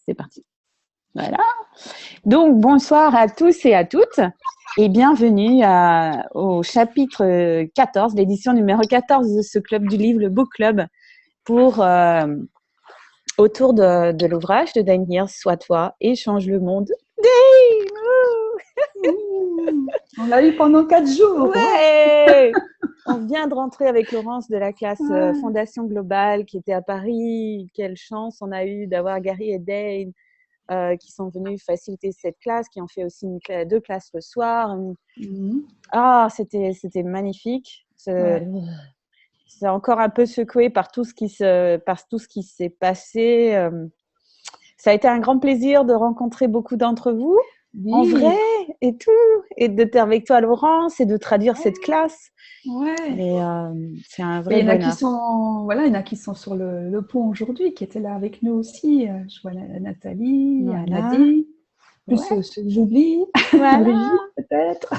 C'est parti. Voilà. Donc, bonsoir à tous et à toutes et bienvenue au chapitre 14, l'édition numéro 14 de ce club du livre, le Book Club, autour de l'ouvrage de Dane Heers, Sois toi et change le monde. On l'a eu pendant 4 jours. Ouais. On vient de rentrer avec Laurence de la classe Fondation Globale qui était à Paris. Quelle chance on a eu d'avoir Gary et Dane qui sont venus faciliter cette classe, qui ont fait aussi deux classes le soir. Ah, c'était magnifique. C'est encore un peu secoué par tout ce qui s'est passé. Ça a été un grand plaisir de rencontrer beaucoup d'entre vous, en vrai, et tout, et d'être avec toi, Laurence, et de traduire cette classe. Et c'est un vrai bonheur. Il y en a qui sont sur le pont aujourd'hui, qui étaient là avec nous aussi. Je vois Nathalie, Nadine, plus ceux que j'oublie, Brigitte peut-être.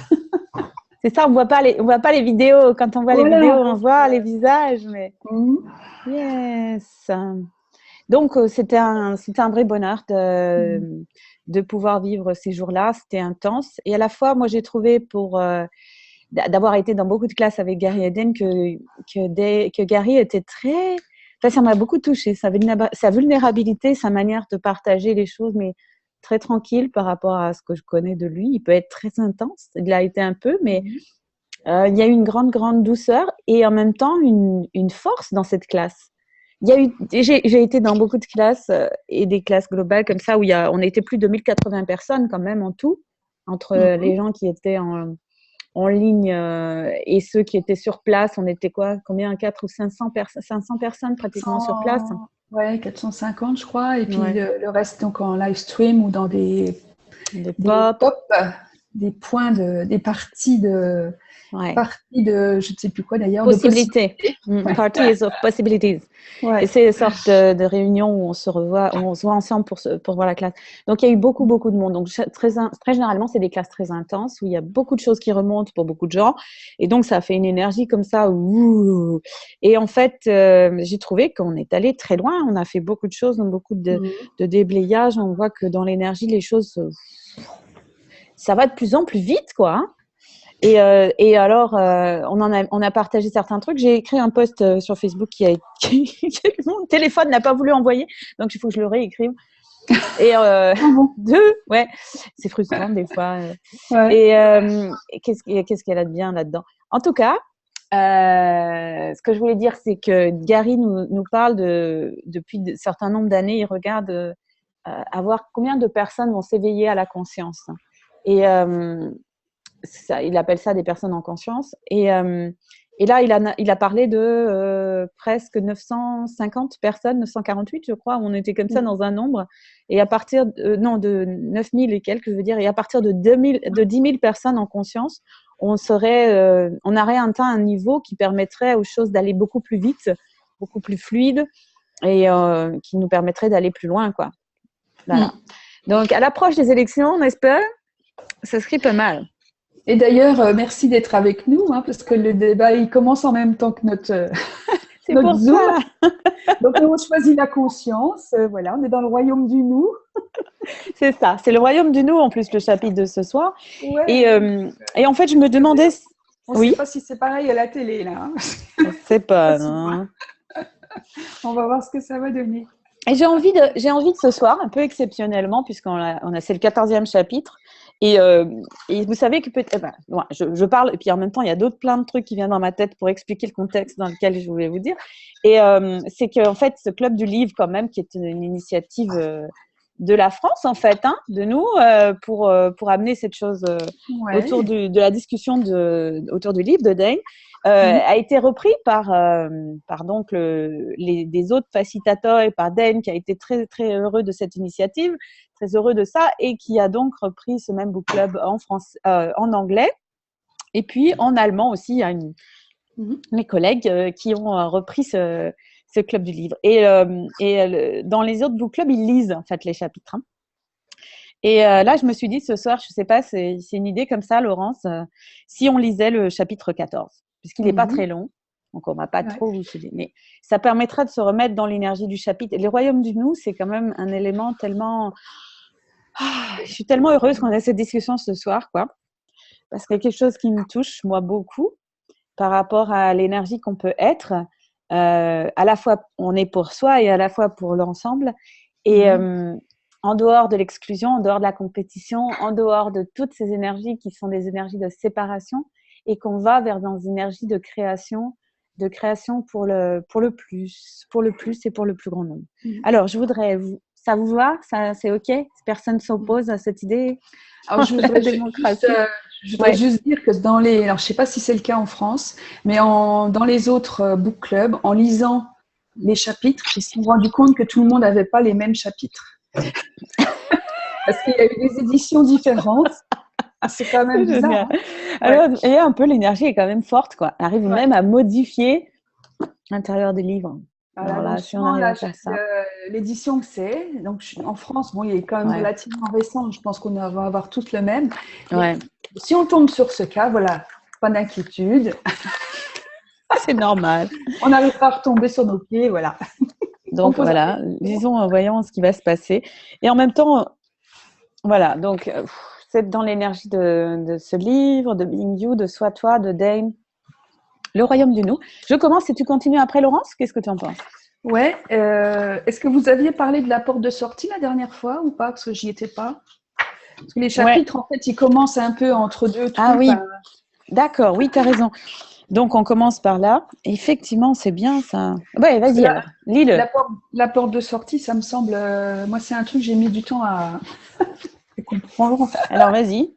C'est ça, on voit pas les vidéos. Quand on voit les vidéos, on voit les visages. Mais yes. Donc c'était un vrai bonheur de pouvoir vivre ces jours-là. C'était intense et à la fois, moi j'ai trouvé d'avoir été dans beaucoup de classes avec Gary et Dane que Gary était très. Enfin, ça m'a beaucoup touchée. Sa vulnérabilité, sa manière de partager les choses, mais très tranquille par rapport à ce que je connais de lui. Il peut être très intense. Il l'a été un peu, mais il y a eu une grande, grande douceur et en même temps une force dans cette classe. J'ai été dans beaucoup de classes et des classes globales comme ça où on était plus de 1080 personnes quand même en tout, entre les gens qui étaient en ligne et ceux qui étaient sur place. On était combien 400 ou 500 personnes pratiquement sur place. Ouais, 450 je crois. Et puis le reste donc en live stream ou dans des pop, des points des parties de je ne sais plus quoi d'ailleurs. Possibilités. Parties of possibilities. Et c'est une sorte de réunion où on se voit ensemble pour voir la classe. Donc, il y a eu beaucoup, beaucoup de monde. Donc, très généralement, c'est des classes très intenses où il y a beaucoup de choses qui remontent pour beaucoup de gens. Et donc, ça fait une énergie comme ça. Et en fait, j'ai trouvé qu'on est allé très loin. On a fait beaucoup de choses, beaucoup de déblayage. On voit que dans l'énergie, les choses, ça va de plus en plus vite, quoi. Hein. Et alors, on a partagé certains trucs. J'ai écrit un post sur Facebook mon téléphone n'a pas voulu envoyer, donc il faut que je le réécrive. Et c'est frustrant des fois. Et qu'est-ce qu'elle a de bien là-dedans? En tout cas, ce que je voulais dire, c'est que Gary nous parle depuis un certain nombre d'années, il regarde à voir combien de personnes vont s'éveiller à la conscience. Et il appelle ça des personnes en conscience. Et là, il a parlé de presque 950 personnes, 948, je crois. On était comme ça dans un nombre. Et à partir de 9000 et quelques, je veux dire, et à partir de 10 000 personnes en conscience, on aurait atteint un niveau qui permettrait aux choses d'aller beaucoup plus vite, beaucoup plus fluide, et qui nous permettrait d'aller plus loin, quoi. Voilà. Donc, à l'approche des élections, n'est-ce pas? Ça serait pas mal. Et d'ailleurs, merci d'être avec nous, parce que le débat, il commence en même temps que notre Zoom. Ça. Donc, on choisit la conscience. Voilà, on est dans le royaume du nous. C'est ça, c'est le royaume du nous, en plus, le chapitre de ce soir. Et en fait, je me demandais… On ne sait pas si c'est pareil à la télé, là. Je ne sais pas, non. On va voir ce que ça va donner. Et j'ai envie de ce soir, un peu exceptionnellement, c'est le 14e chapitre. Et vous savez que je parle, et puis en même temps, il y a plein de trucs qui viennent dans ma tête pour expliquer le contexte dans lequel je voulais vous dire. Et c'est qu'en fait, ce club du livre, quand même, qui est une initiative de la France, en fait, de nous, pour amener cette chose autour de la discussion autour du livre de Dane, a été repris par donc des autres facilitateurs et par Dane, qui a été très, très heureux de cette initiative, très heureux de ça, et qui a donc repris ce même book club en anglais. Et puis, en allemand aussi, il y a mes collègues qui ont repris ce club du livre. Et dans les autres book clubs, ils lisent, en fait, les chapitres. Et là, je me suis dit ce soir, je ne sais pas, c'est une idée comme ça, Laurence, si on lisait le chapitre 14, puisqu'il n'est pas très long. Donc, on ne va pas trop vous souder. Mais ça permettra de se remettre dans l'énergie du chapitre. Et le royaume du nous, c'est quand même un élément tellement… je suis tellement heureuse qu'on ait cette discussion ce soir, quoi. Parce qu'il y a quelque chose qui me touche, moi, beaucoup, par rapport à l'énergie qu'on peut être. À la fois, on est pour soi et à la fois pour l'ensemble. Et en dehors de l'exclusion, en dehors de la compétition, en dehors de toutes ces énergies qui sont des énergies de séparation, et qu'on va vers des énergies de création pour le plus et pour le plus grand nombre. Alors, je voudrais… Ça vous va? Ça, c'est OK? Personne ne s'oppose à cette idée? Alors, je voudrais juste dire que alors je ne sais pas si c'est le cas en France, mais dans les autres book clubs, en lisant les chapitres, ils se sont rendus compte que tout le monde n'avait pas les mêmes chapitres. Parce qu'il y a eu des éditions différentes. C'est quand même bizarre. Hein. Alors, il y a un peu l'énergie est quand même forte, quoi. Elle arrive même à modifier l'intérieur des livres. Alors là, si on arrive à faire ça. L'édition que c'est, donc en France, bon, il est quand même relativement récent. Je pense qu'on va avoir tous le même. Si on tombe sur ce cas, voilà, pas d'inquiétude. C'est normal. On n'arrive pas à retomber sur nos pieds, voilà. Donc voilà, disons, voyons ce qui va se passer. Et en même temps, voilà, donc c'est dans l'énergie de ce livre, de Being You, de Sois Toi, de Dane, Le Royaume du Nous. Je commence et tu continues après, Laurence. Qu'est-ce que tu en penses? Ouais. Est-ce que vous aviez parlé de la porte de sortie la dernière fois ou pas? Parce que j'y étais pas. Parce que les chapitres, en fait, ils commencent un peu entre deux. Ah oui, d'accord, oui, tu as raison. Donc, on commence par là. Effectivement, c'est bien ça. Ouais, vas-y alors, lis-le. La porte de sortie, ça me semble… moi, c'est un truc que j'ai mis du temps à comprendre. Alors, vas-y.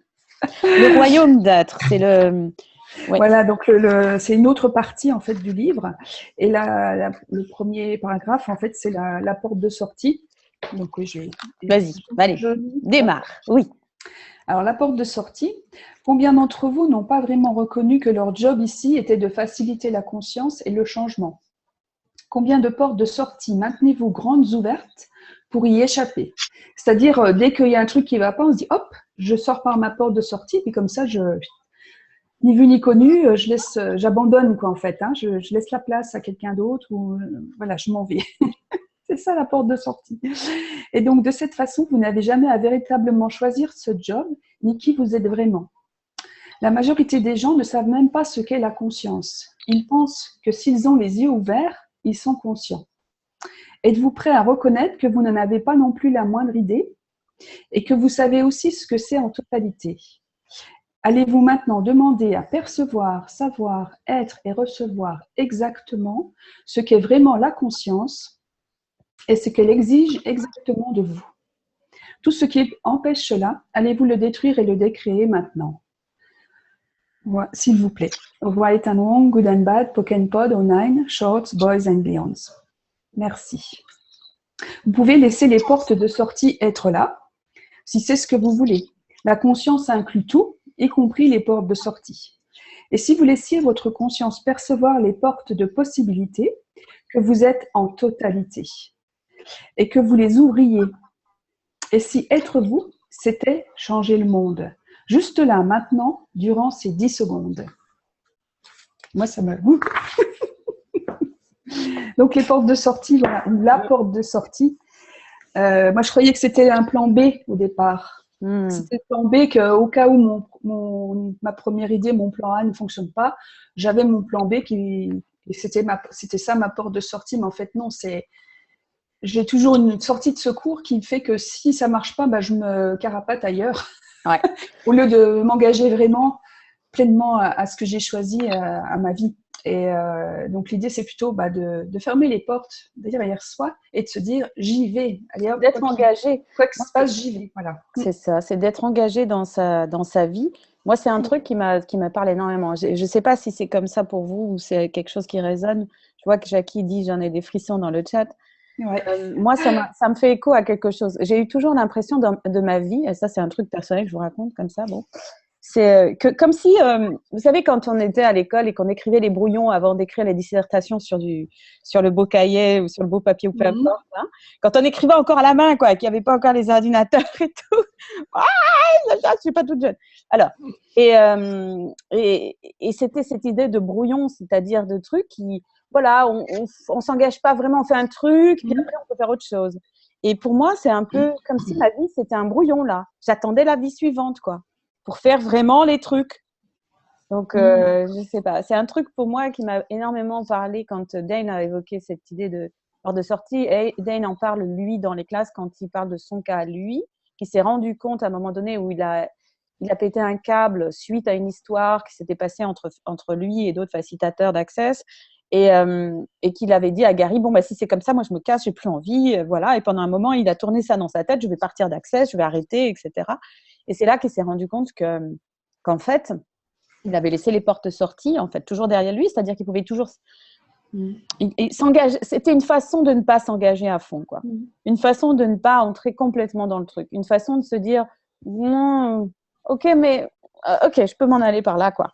Le royaume d'être, c'est le… Ouais. Voilà, donc c'est une autre partie en fait du livre. Et le premier paragraphe, en fait, c'est la porte de sortie. Donc, vas-y, allez, démarre. Oui. Alors, la porte de sortie, combien d'entre vous n'ont pas vraiment reconnu que leur job ici était de faciliter la conscience et le changement? Combien de portes de sortie maintenez-vous grandes ouvertes pour y échapper? C'est-à-dire, dès qu'il y a un truc qui ne va pas, on se dit, hop, je sors par ma porte de sortie, puis comme ça, ni vu ni connu, j'abandonne quoi en fait. Hein, je laisse la place à quelqu'un d'autre ou voilà, je m'en vais. C'est ça la porte de sortie. Et donc de cette façon, vous n'avez jamais à véritablement choisir ce job ni qui vous êtes vraiment. La majorité des gens ne savent même pas ce qu'est la conscience. Ils pensent que s'ils ont les yeux ouverts, ils sont conscients. Êtes-vous prêt à reconnaître que vous n'en avez pas non plus la moindre idée et que vous savez aussi ce que c'est en totalité? Allez-vous maintenant demander à percevoir, savoir, être et recevoir exactement ce qu'est vraiment la conscience et ce qu'elle exige exactement de vous? Tout ce qui empêche cela, allez-vous le détruire et le décréer maintenant? S'il vous plaît. Right and wrong, good and bad, poke and pod, nine, shorts, boys and beyonds. Merci. Vous pouvez laisser les portes de sortie être là, si c'est ce que vous voulez. La conscience inclut tout, y compris les portes de sortie. Et si vous laissiez votre conscience percevoir les portes de possibilités, que vous êtes en totalité, et que vous les ouvriez, et si être vous, c'était changer le monde, juste là, maintenant, durant ces 10 secondes. Moi, ça m'a… Donc, les portes de sortie, voilà, la porte de sortie. Moi, je croyais que c'était un plan B au départ. C'était le plan B qu'au cas où ma première idée, mon plan A ne fonctionne pas, j'avais mon plan B et c'était ça ma porte de sortie. Mais en fait, non, j'ai toujours une sortie de secours qui fait que si ça marche pas, je me carapate ailleurs. Ouais. Au lieu de m'engager vraiment pleinement à ce que j'ai choisi à ma vie. Et donc, l'idée, c'est plutôt de fermer les portes derrière soi et de se dire, j'y vais. D'être engagé. Quoi que se passe, j'y vais. Voilà. C'est ça, c'est d'être engagé dans sa vie. Moi, c'est un truc qui me parle énormément. Je ne sais pas si c'est comme ça pour vous ou c'est quelque chose qui résonne. Je vois que Jackie dit, j'en ai des frissons dans le chat. Ouais. Moi, ça me fait écho à quelque chose. J'ai eu toujours l'impression de ma vie, et ça, c'est un truc personnel que je vous raconte comme ça, bon. c'est comme si, vous savez, quand on était à l'école et qu'on écrivait les brouillons avant d'écrire les dissertations sur le beau cahier ou sur le beau papier ou peu importe, hein, quand on écrivait encore à la main, quoi, qu'il n'y avait pas encore les ordinateurs et tout. Ah, je suis pas toute jeune. Alors, et c'était cette idée de brouillon, c'est-à-dire de trucs qui, voilà, on s'engage pas vraiment, on fait un truc, puis après on peut faire autre chose. Et pour moi, c'est un peu comme si ma vie, c'était un brouillon, là. J'attendais la vie suivante, quoi, pour faire vraiment les trucs. Donc, je sais pas. C'est un truc pour moi qui m'a énormément parlé quand Dane a évoqué cette idée de porte de sortie. Et Dane en parle, lui, dans les classes, quand il parle de son cas, lui, qui s'est rendu compte à un moment donné où il a pété un câble suite à une histoire qui s'était passée entre lui et d'autres facilitateurs d'Access. Et qu'il avait dit à Gary, bon, bah, si c'est comme ça, moi, je me casse, j'ai plus envie, voilà. Et pendant un moment, il a tourné ça dans sa tête, je vais partir d'Access, je vais arrêter, etc. Et c'est là qu'il s'est rendu compte qu'en fait, il avait laissé les portes sorties, en fait, toujours derrière lui, c'est-à-dire qu'il pouvait toujours s'engager. C'était une façon de ne pas s'engager à fond, quoi. Une façon de ne pas entrer complètement dans le truc. Une façon de se dire, ok, mais ok, je peux m'en aller par là, quoi.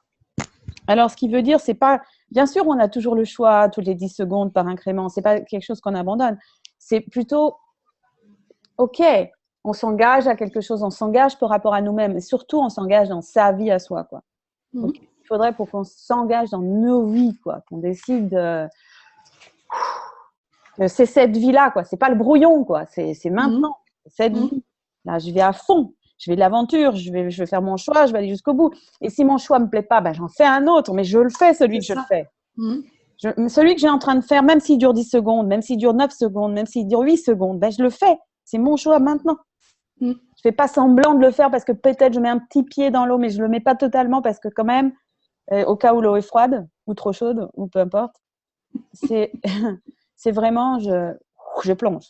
Alors, ce qui veut dire, c'est pas… Bien sûr, on a toujours le choix, toutes les 10 secondes par incrément. C'est pas quelque chose qu'on abandonne. C'est plutôt, ok, on s'engage à quelque chose, on s'engage par rapport à nous-mêmes. Et surtout, on s'engage dans sa vie à soi, quoi. Donc, il faudrait pour qu'on s'engage dans nos vies, quoi. Qu'on décide c'est cette vie-là, quoi. C'est pas le brouillon, quoi. C'est maintenant. C'est cette vie. Là, je vais à fond. Je vais de l'aventure, je vais faire mon choix, je vais aller jusqu'au bout. Et si mon choix ne me plaît pas, ben, j'en fais un autre, mais je le fais, celui que je le fais. Celui que j'ai en train de faire, même s'il dure 10 secondes, même s'il dure 9 secondes, même s'il dure 8 secondes, ben, je le fais. C'est mon choix maintenant. Je ne fais pas semblant de le faire parce que peut-être je mets un petit pied dans l'eau, mais je ne le mets pas totalement parce que quand même, au cas où l'eau est froide ou trop chaude, ou peu importe, c'est vraiment, je plonge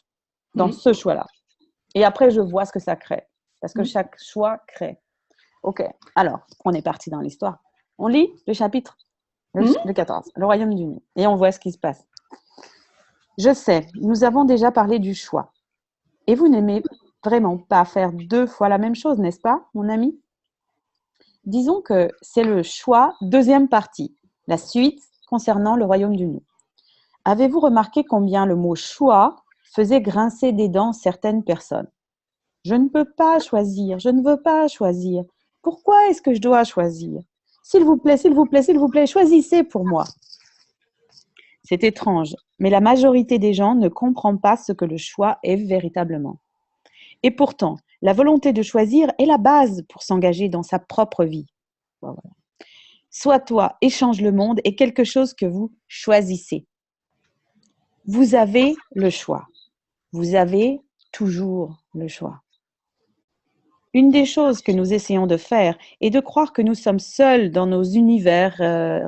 dans ce choix-là. Et après, je vois ce que ça crée. Parce que chaque choix crée. Ok, alors, on est parti dans l'histoire. On lit le chapitre le 14, le royaume du nu. Et on voit ce qui se passe. Je sais, nous avons déjà parlé du choix. Et vous n'aimez vraiment pas faire 2 fois la même chose, n'est-ce pas, mon ami? Disons que c'est le choix, deuxième partie, la suite concernant le royaume du nu. Avez-vous remarqué combien le mot choix faisait grincer des dents certaines personnes? Je ne peux pas choisir, je ne veux pas choisir. Pourquoi est-ce que je dois choisir? S'il vous plaît, s'il vous plaît, s'il vous plaît, choisissez pour moi. C'est étrange, mais la majorité des gens ne comprend pas ce que le choix est véritablement. Et pourtant, la volonté de choisir est la base pour s'engager dans sa propre vie. Voilà. Sois toi et change le monde est quelque chose que vous choisissez. Vous avez le choix. Vous avez toujours le choix. Une des choses que nous essayons de faire est de croire que nous sommes seuls dans nos univers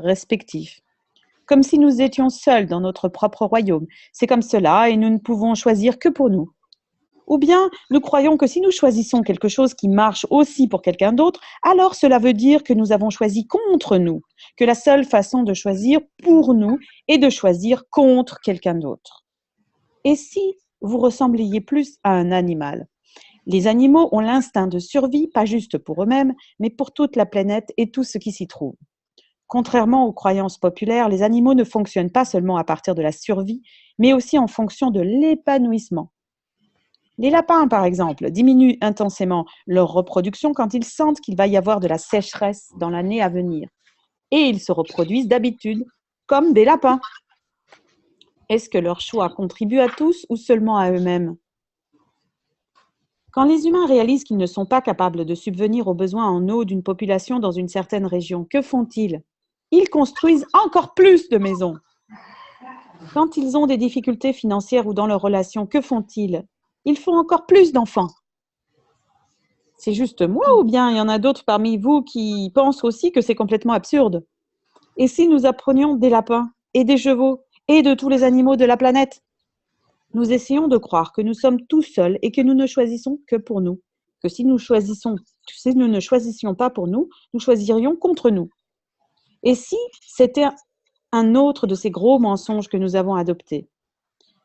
respectifs, comme si nous étions seuls dans notre propre royaume. C'est comme cela et nous ne pouvons choisir que pour nous. Ou bien nous croyons que si nous choisissons quelque chose qui marche aussi pour quelqu'un d'autre, alors cela veut dire que nous avons choisi contre nous, que la seule façon de choisir pour nous est de choisir contre quelqu'un d'autre. Et si vous ressembliez plus à un animal? Les animaux ont l'instinct de survie, pas juste pour eux-mêmes, mais pour toute la planète et tout ce qui s'y trouve. Contrairement aux croyances populaires, les animaux ne fonctionnent pas seulement à partir de la survie, mais aussi en fonction de l'épanouissement. Les lapins, par exemple, diminuent intensément leur reproduction quand ils sentent qu'il va y avoir de la sécheresse dans l'année à venir. Et ils se reproduisent d'habitude comme des lapins. Est-ce que leur choix contribue à tous ou seulement à eux-mêmes? Quand les humains réalisent qu'ils ne sont pas capables de subvenir aux besoins en eau d'une population dans une certaine région, que font-ils? Ils construisent encore plus de maisons. Quand ils ont des difficultés financières ou dans leurs relations, que font-ils? Ils font encore plus d'enfants. C'est juste moi ou bien il y en a d'autres parmi vous qui pensent aussi que c'est complètement absurde? Et si nous apprenions des lapins et des chevaux et de tous les animaux de la planète? Nous essayons de croire que nous sommes tout seuls et que nous ne choisissons que pour nous. Que si nous ne choisissions pas pour nous, nous choisirions contre nous. Et si c'était un autre de ces gros mensonges que nous avons adoptés?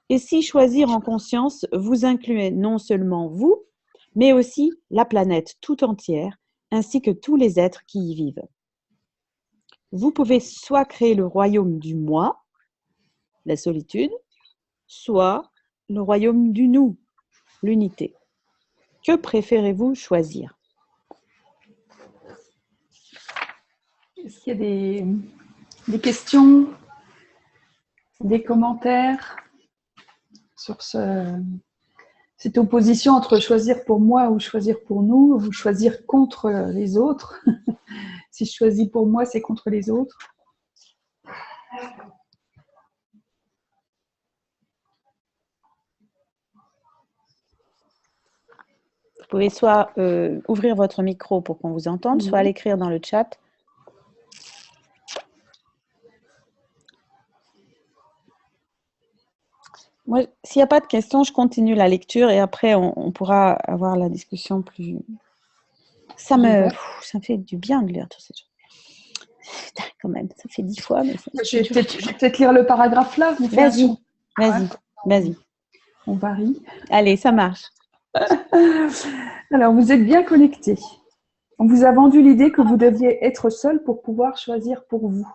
Et si choisir en conscience vous incluait non seulement vous, mais aussi la planète tout entière, ainsi que tous les êtres qui y vivent. Vous pouvez soit créer le royaume du moi, la solitude, soit le royaume du nous, l'unité. Que préférez-vous choisir? Est-ce qu'il y a des questions, des commentaires sur cette opposition entre choisir pour moi ou choisir pour nous, ou choisir contre les autres? Si je choisis pour moi, c'est contre les autres. Vous pouvez soit ouvrir votre micro pour qu'on vous entende, soit l'écrire dans le chat. Moi, s'il n'y a pas de questions, je continue la lecture et après, on pourra avoir la discussion plus... Ça me fait du bien de lire tous ces choses. Putain, quand même, ça fait 10 fois. Mais je vais peut-être lire le paragraphe là. Vas-y. On varie. Allez, ça marche. Alors, vous êtes bien connectés. On vous a vendu l'idée que vous deviez être seul pour pouvoir choisir pour vous.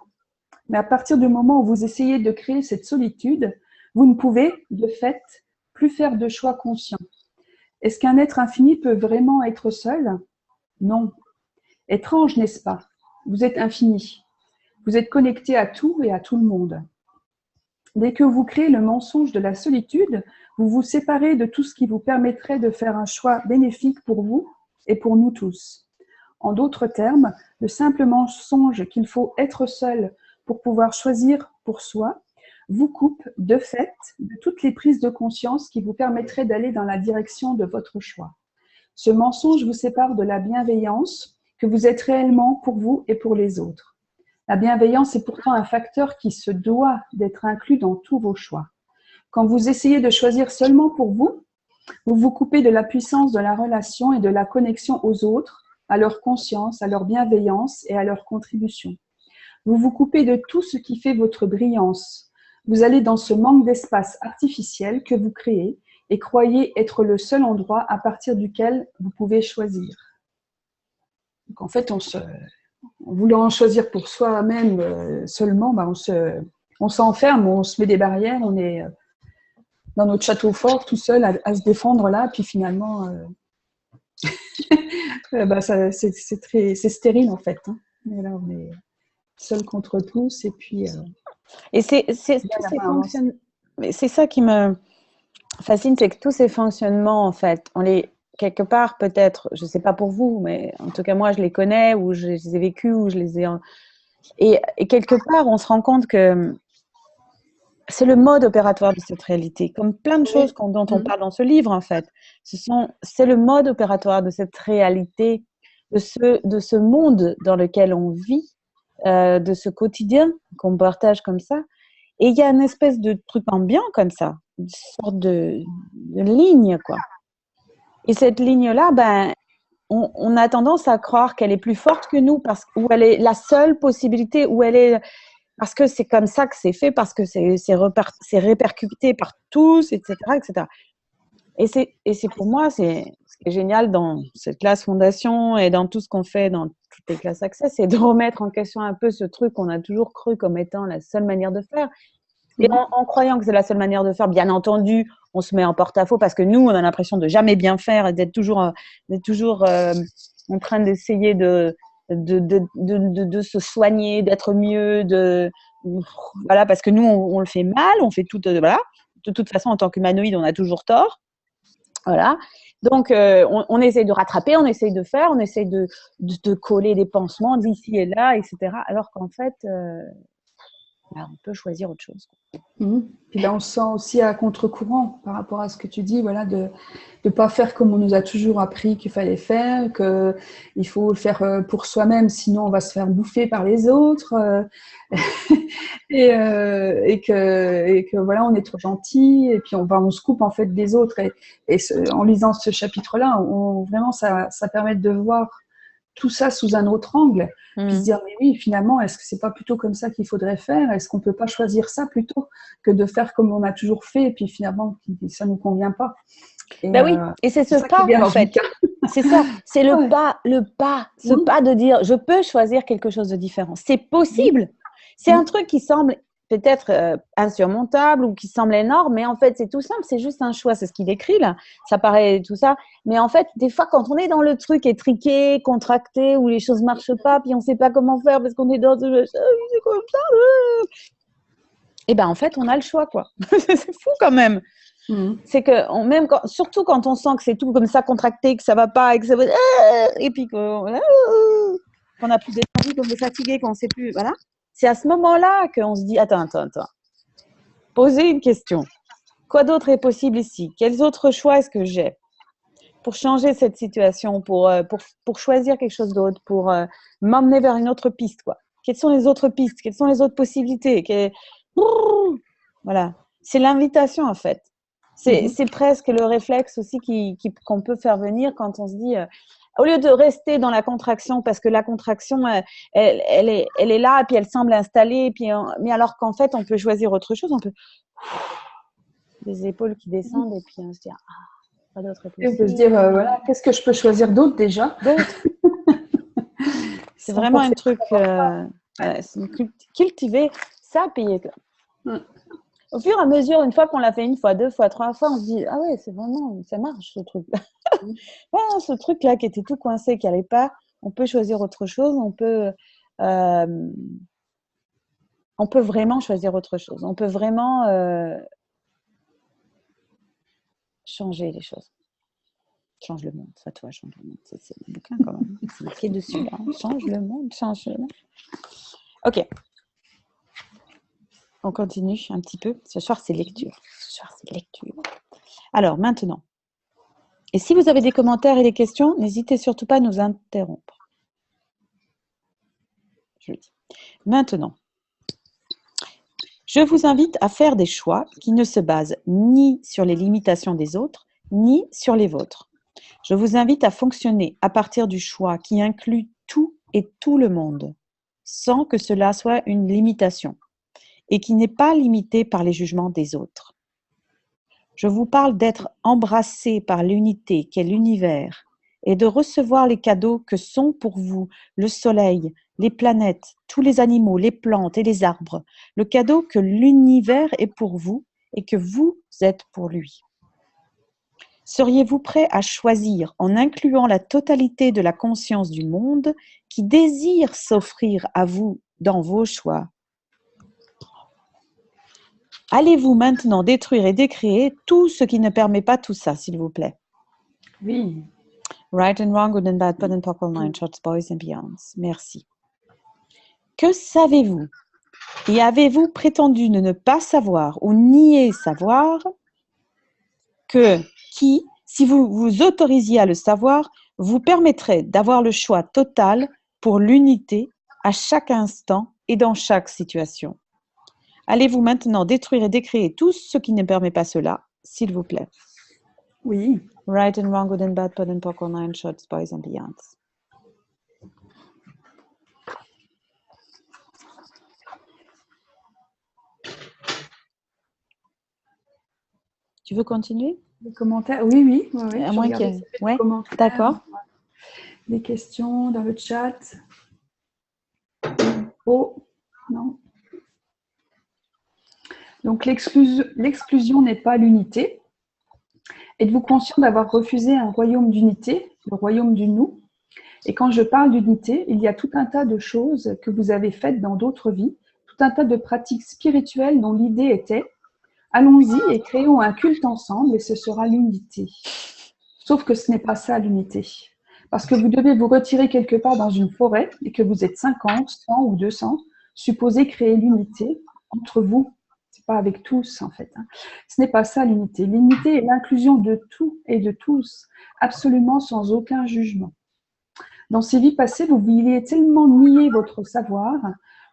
Mais à partir du moment où vous essayez de créer cette solitude, vous ne pouvez, de fait, plus faire de choix conscients. Est-ce qu'un être infini peut vraiment être seul? Non. Étrange, n'est-ce pas? Vous êtes infini. Vous êtes connecté à tout et à tout le monde. Dès que vous créez le mensonge de la solitude, vous vous séparez de tout ce qui vous permettrait de faire un choix bénéfique pour vous et pour nous tous. En d'autres termes, le simple mensonge qu'il faut être seul pour pouvoir choisir pour soi vous coupe de fait de toutes les prises de conscience qui vous permettraient d'aller dans la direction de votre choix. Ce mensonge vous sépare de la bienveillance que vous êtes réellement pour vous et pour les autres. La bienveillance est pourtant un facteur qui se doit d'être inclus dans tous vos choix. Quand vous essayez de choisir seulement pour vous, vous vous coupez de la puissance de la relation et de la connexion aux autres, à leur conscience, à leur bienveillance et à leur contribution. Vous vous coupez de tout ce qui fait votre brillance. Vous allez dans ce manque d'espace artificiel que vous créez et croyez être le seul endroit à partir duquel vous pouvez choisir. Donc en fait, en voulant en choisir pour soi-même seulement, on s'enferme, on se met des barrières, on est dans notre château fort tout seul à se défendre là, puis finalement, c'est stérile en fait. Hein. Et là, on est seul contre tous et puis... et c'est ça qui me fascine, c'est que tous ces fonctionnements, en fait, on les... quelque part, peut-être, je ne sais pas pour vous, mais en tout cas, moi, je les connais, ou je les ai vécus, ou je les ai... Et quelque part, on se rend compte que c'est le mode opératoire de cette réalité. Comme plein de choses dont on parle dans ce livre, en fait. C'est le mode opératoire de cette réalité, de ce monde dans lequel on vit, de ce quotidien qu'on partage comme ça. Et il y a une espèce de truc ambiant comme ça, une sorte de ligne, quoi. Et cette ligne-là, on a tendance à croire qu'elle est plus forte que nous, ou elle est la seule possibilité, parce que c'est comme ça que c'est fait, parce que c'est répercuté par tous, etc., etc. Et c'est pour moi, ce qui est génial dans cette classe fondation et dans tout ce qu'on fait dans toutes les classes accès, c'est de remettre en question un peu ce truc qu'on a toujours cru comme étant la seule manière de faire. Et en croyant que c'est la seule manière de faire, bien entendu, on se met en porte-à-faux parce que nous, on a l'impression de jamais bien faire et d'être toujours en train d'essayer de se soigner, d'être mieux, voilà, parce que nous, on le fait mal, on fait tout, voilà. De toute façon, en tant qu'humanoïde, on a toujours tort. Voilà. Donc, on essaye de rattraper, on essaye de faire, on essaye de coller des pansements d'ici et là, etc. Alors qu'en fait, on peut choisir autre chose. Puis là, on se sent aussi à contre-courant par rapport à ce que tu dis, voilà, de ne pas faire comme on nous a toujours appris qu'il fallait faire, qu'il faut le faire pour soi-même, sinon on va se faire bouffer par les autres, et que voilà, on est trop gentil, et puis on se coupe en fait des autres. Et en lisant ce chapitre-là, vraiment, ça permet de voir tout ça sous un autre angle, puis se dire, mais oui, finalement, est-ce que c'est pas plutôt comme ça qu'il faudrait faire? Est-ce qu'on peut pas choisir ça plutôt que de faire comme on a toujours fait, et puis finalement, ça nous convient pas? Oui, et c'est ce pas, en fait. C'est ça, c'est le pas, ce pas de dire je peux choisir quelque chose de différent. C'est possible. C'est un truc qui semble peut-être insurmontable ou qui semble énorme, mais en fait, c'est tout simple, c'est juste un choix. C'est ce qu'il écrit là. Ça paraît tout ça. Mais en fait, des fois, quand on est dans le truc étriqué, contracté, où les choses ne marchent pas, puis on ne sait pas comment faire parce qu'on est dans c'est comme ça. Et bien, en fait, on a le choix, quoi. C'est fou quand même. C'est que même surtout quand on sent que c'est tout comme ça contracté, que ça va pas, et que ça va, et puis qu'on a plus d'énergie, qu'on est fatigué, qu'on ne sait plus, voilà. C'est à ce moment-là qu'on se dit attends. Posez une question. Quoi d'autre est possible ici? Quels autres choix est-ce que j'ai pour changer cette situation, pour choisir quelque chose d'autre, pour m'emmener vers une autre piste, quoi. Quelles sont les autres pistes? Quelles sont les autres possibilités? Voilà. C'est l'invitation, en fait. C'est presque le réflexe aussi qu'on peut faire venir quand on se dit, au lieu de rester dans la contraction, parce que la contraction, elle est là, et puis elle semble installée, et puis mais alors qu'en fait, on peut choisir autre chose, on peut les épaules qui descendent, et puis on se dit, pas d'autre possible. On peut se dire, voilà, qu'est-ce que je peux choisir d'autre déjà? C'est vraiment un truc, cultiver ça, puis au fur et à mesure, une fois qu'on l'a fait une fois, 2 fois, 3 fois, on se dit, ah ouais, c'est vraiment, ça marche ce truc. Ce truc-là qui était tout coincé, qui n'allait pas, on peut choisir autre chose, on peut vraiment choisir autre chose. On peut vraiment changer les choses. Change le monde, ça toi, change le monde. C'est le bouquin quand même. C'est écrit dessus, là. Change le monde, change le monde. Ok. On continue un petit peu. Ce soir, c'est lecture. Alors, maintenant. Et si vous avez des commentaires et des questions, n'hésitez surtout pas à nous interrompre. Je le dis. Maintenant, je vous invite à faire des choix qui ne se basent ni sur les limitations des autres, ni sur les vôtres. Je vous invite à fonctionner à partir du choix qui inclut tout et tout le monde, sans que cela soit une limitation, et qui n'est pas limité par les jugements des autres. Je vous parle d'être embrassé par l'unité qu'est l'univers et de recevoir les cadeaux que sont pour vous le soleil, les planètes, tous les animaux, les plantes et les arbres, le cadeau que l'univers est pour vous et que vous êtes pour lui. Seriez-vous prêt à choisir en incluant la totalité de la conscience du monde qui désire s'offrir à vous dans vos choix? Allez-vous maintenant détruire et décréer tout ce qui ne permet pas tout ça, s'il vous plaît? Oui. Right and wrong, good and bad, but and purple line, shorts, boys and beyonds. Merci. Que savez-vous? Et avez-vous prétendu de ne pas savoir ou nier savoir qui, si vous vous autorisiez à le savoir, vous permettrait d'avoir le choix total pour l'unité à chaque instant et dans chaque situation? Allez-vous maintenant détruire et décréer tout ce qui ne permet pas cela, s'il vous plaît? Oui. Right and wrong, good and bad, but and purple line, shorts, boys and beyonds. Tu veux continuer? Les commentaires? Oui. À moins qu'il y ait... Ouais, d'accord. Des questions dans le chat? Oh, non. Donc, l'exclusion n'est pas l'unité. Êtes-vous conscient d'avoir refusé un royaume d'unité, le royaume du nous? Et quand je parle d'unité, il y a tout un tas de choses que vous avez faites dans d'autres vies, tout un tas de pratiques spirituelles dont l'idée était « allons-y et créons un culte ensemble et ce sera l'unité ». Sauf que ce n'est pas ça l'unité. Parce que vous devez vous retirer quelque part dans une forêt et que vous êtes 50, 100 ou 200, supposez créer l'unité entre vous. Ce n'est pas avec tous, en fait. Ce n'est pas ça l'unité. L'unité est l'inclusion de tout et de tous, absolument sans aucun jugement. Dans ces vies passées, vous vouliez tellement nier votre savoir,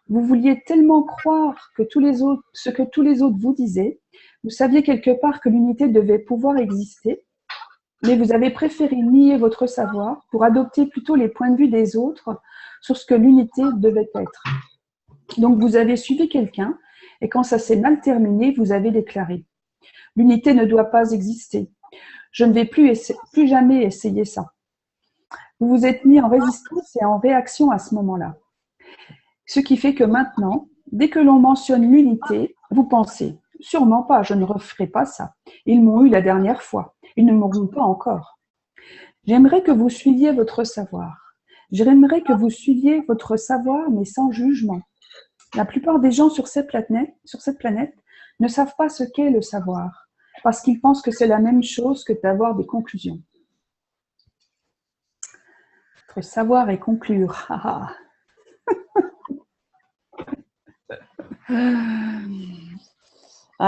vous vouliez tellement croire que ce que tous les autres vous disaient, vous saviez quelque part que l'unité devait pouvoir exister, mais vous avez préféré nier votre savoir pour adopter plutôt les points de vue des autres sur ce que l'unité devait être. Donc vous avez suivi quelqu'un, et quand ça s'est mal terminé, vous avez déclaré « L'unité ne doit pas exister. Je ne vais plus jamais essayer ça. Vous vous êtes mis en résistance et en réaction à ce moment-là. Ce qui fait que maintenant, dès que l'on mentionne l'unité, vous pensez « Sûrement pas, je ne referai pas ça. Ils m'ont eu la dernière fois. Ils ne m'auront pas encore. » J'aimerais que vous suiviez votre savoir. J'aimerais que vous suiviez votre savoir, mais sans jugement. La plupart des gens sur cette planète ne savent pas ce qu'est le savoir, parce qu'ils pensent que c'est la même chose que d'avoir des conclusions. Votre savoir est conclure.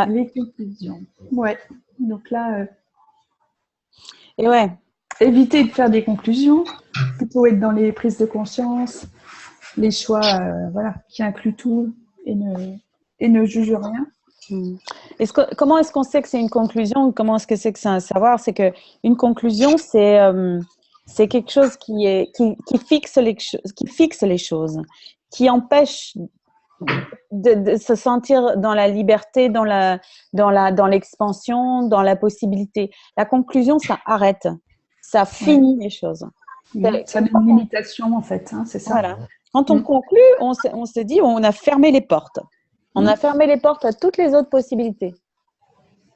Les conclusions. Ouais. Donc là, et ouais. Évitez de faire des conclusions, plutôt être dans les prises de conscience, les choix, voilà, qui incluent tout et ne jugent rien. Comment est-ce qu'on sait que c'est une conclusion? Comment est-ce que c'est un savoir? C'est qu'une conclusion, c'est quelque chose qui fixe les choses, qui empêche de se sentir dans la liberté, dans l'expansion, dans la possibilité. La conclusion, ça arrête, ça finit les choses. Ça met une limitation, en fait, hein, c'est ça. Voilà. Quand on conclut, on se dit, on a fermé les portes. On a fermé les portes à toutes les autres possibilités.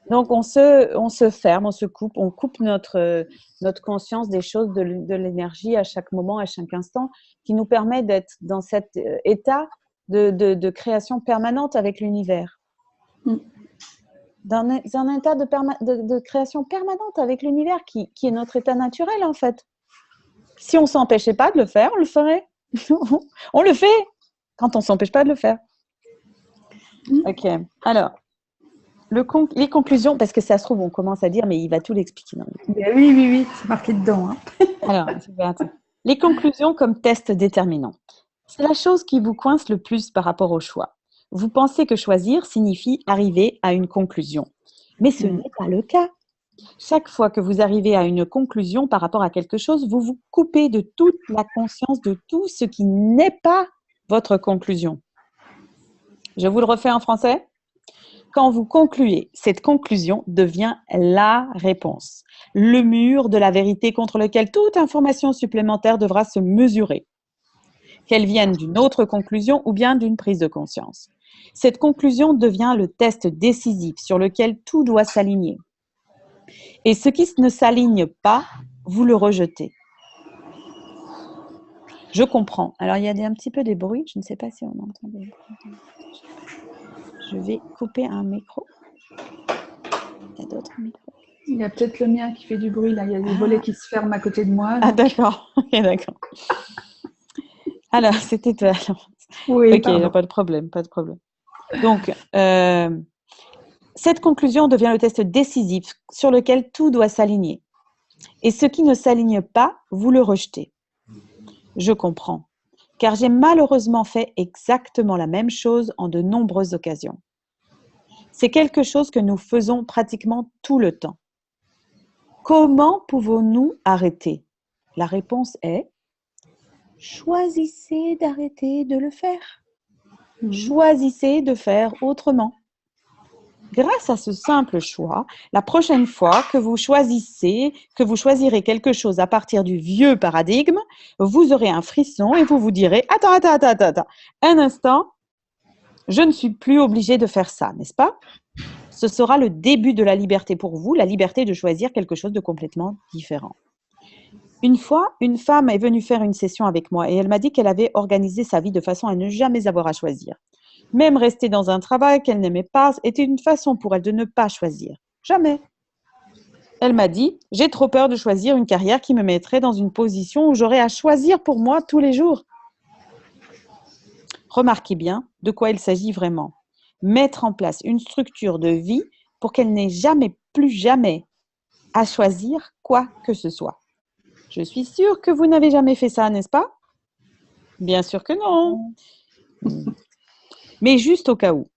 Donc, on se ferme, on se coupe, on coupe notre conscience des choses, de l'énergie à chaque moment, à chaque instant, qui nous permet d'être dans cet état de création permanente avec l'univers. Dans un état de création permanente avec l'univers qui est notre état naturel, en fait. Si on ne s'empêchait pas de le faire, on le ferait. On le fait quand on ne s'empêche pas de le faire. Ok. Alors, les conclusions, parce que ça se trouve, on commence à dire, mais il va tout l'expliquer. Oui, c'est marqué dedans. Hein. Alors, les conclusions comme test déterminant. C'est la chose qui vous coince le plus par rapport au choix. Vous pensez que choisir signifie arriver à une conclusion. Mais ce n'est pas le cas. Chaque fois que vous arrivez à une conclusion par rapport à quelque chose, vous vous coupez de toute la conscience de tout ce qui n'est pas votre conclusion. Je vous le refais en français. Quand vous concluez, cette conclusion devient la réponse, le mur de la vérité contre lequel toute information supplémentaire devra se mesurer, qu'elle vienne d'une autre conclusion ou bien d'une prise de conscience. Cette conclusion devient le test décisif sur lequel tout doit s'aligner. Et ce qui ne s'aligne pas, vous le rejetez. Je comprends. Alors, il y a un petit peu des bruits. Je ne sais pas si on entend des bruits. Je vais couper un micro. Il y a d'autres micros. Il y a peut-être le mien qui fait du bruit. Là, il y a des volets qui se ferment à côté de moi. Ah, d'accord. Ok, d'accord. Alors, c'était toi. Oui, ok, pas de problème, pas de problème. Donc, cette conclusion devient le test décisif sur lequel tout doit s'aligner. Et ce qui ne s'aligne pas, vous le rejetez. Je comprends, car j'ai malheureusement fait exactement la même chose en de nombreuses occasions. C'est quelque chose que nous faisons pratiquement tout le temps. Comment pouvons-nous arrêter? La réponse est « Choisissez d'arrêter de le faire. Choisissez de faire autrement. » Grâce à ce simple choix, la prochaine fois que vous choisirez quelque chose à partir du vieux paradigme, vous aurez un frisson et vous vous direz « Attends, un instant, je ne suis plus obligé de faire ça, n'est-ce pas ?» Ce sera le début de la liberté pour vous, la liberté de choisir quelque chose de complètement différent. Une fois, une femme est venue faire une session avec moi et elle m'a dit qu'elle avait organisé sa vie de façon à ne jamais avoir à choisir. Même rester dans un travail qu'elle n'aimait pas était une façon pour elle de ne pas choisir. Jamais. Elle m'a dit « J'ai trop peur de choisir une carrière qui me mettrait dans une position où j'aurais à choisir pour moi tous les jours. » Remarquez bien de quoi il s'agit vraiment. Mettre en place une structure de vie pour qu'elle n'ait plus jamais à choisir quoi que ce soit. Je suis sûre que vous n'avez jamais fait ça, n'est-ce pas? Bien sûr que non. Mais juste au cas où,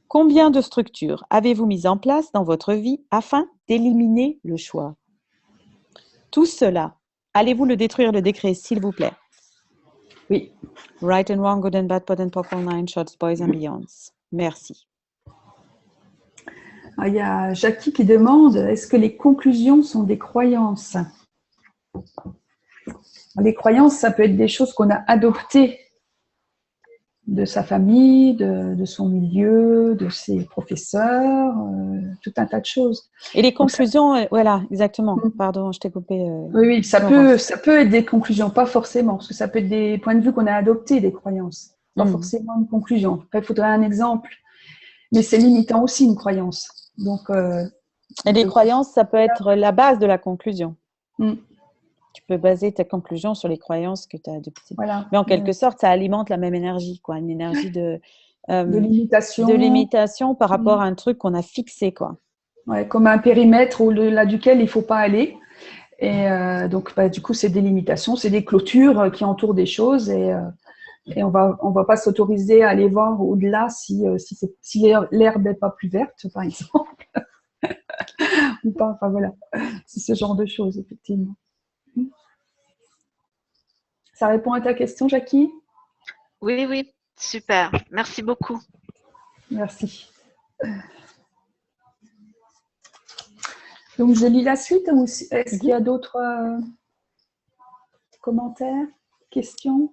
combien de structures avez-vous mises en place dans votre vie afin d'éliminer le choix? Tout cela, allez-vous le détruire, le décret, s'il vous plaît? Oui. Right and wrong, good and bad, pot and purple, nine shots, boys and beyonds. Merci. Il y a Jackie qui demande, est-ce que les conclusions sont des croyances? Les croyances, ça peut être des choses qu'on a adoptées de sa famille, de son milieu, de ses professeurs, tout un tas de choses. Et les conclusions, voilà, exactement. Pardon, je t'ai coupé. Oui, ça peut être des conclusions, pas forcément, parce que ça peut être des points de vue qu'on a adoptés, des croyances. Pas forcément une conclusion. Après, il faudrait un exemple, mais c'est limitant aussi une croyance. Donc, et les croyances, ça peut être la base de la conclusion. Tu peux baser ta conclusion sur les croyances que tu as adoptées. Voilà. Mais en quelque sorte, ça alimente la même énergie, quoi, une énergie de limitation par rapport à un truc qu'on a fixé, quoi. Ouais, comme un périmètre au-delà duquel il ne faut pas aller. Et donc, du coup, c'est des limitations, c'est des clôtures qui entourent des choses et on va pas s'autoriser à aller voir au-delà si l'herbe n'est pas plus verte, par exemple. Ou pas, enfin voilà, c'est ce genre de choses, effectivement. Ça répond à ta question, Jackie? Oui, super. Merci beaucoup. Merci. Donc, je lis la suite ou est-ce qu'il y a d'autres commentaires, questions?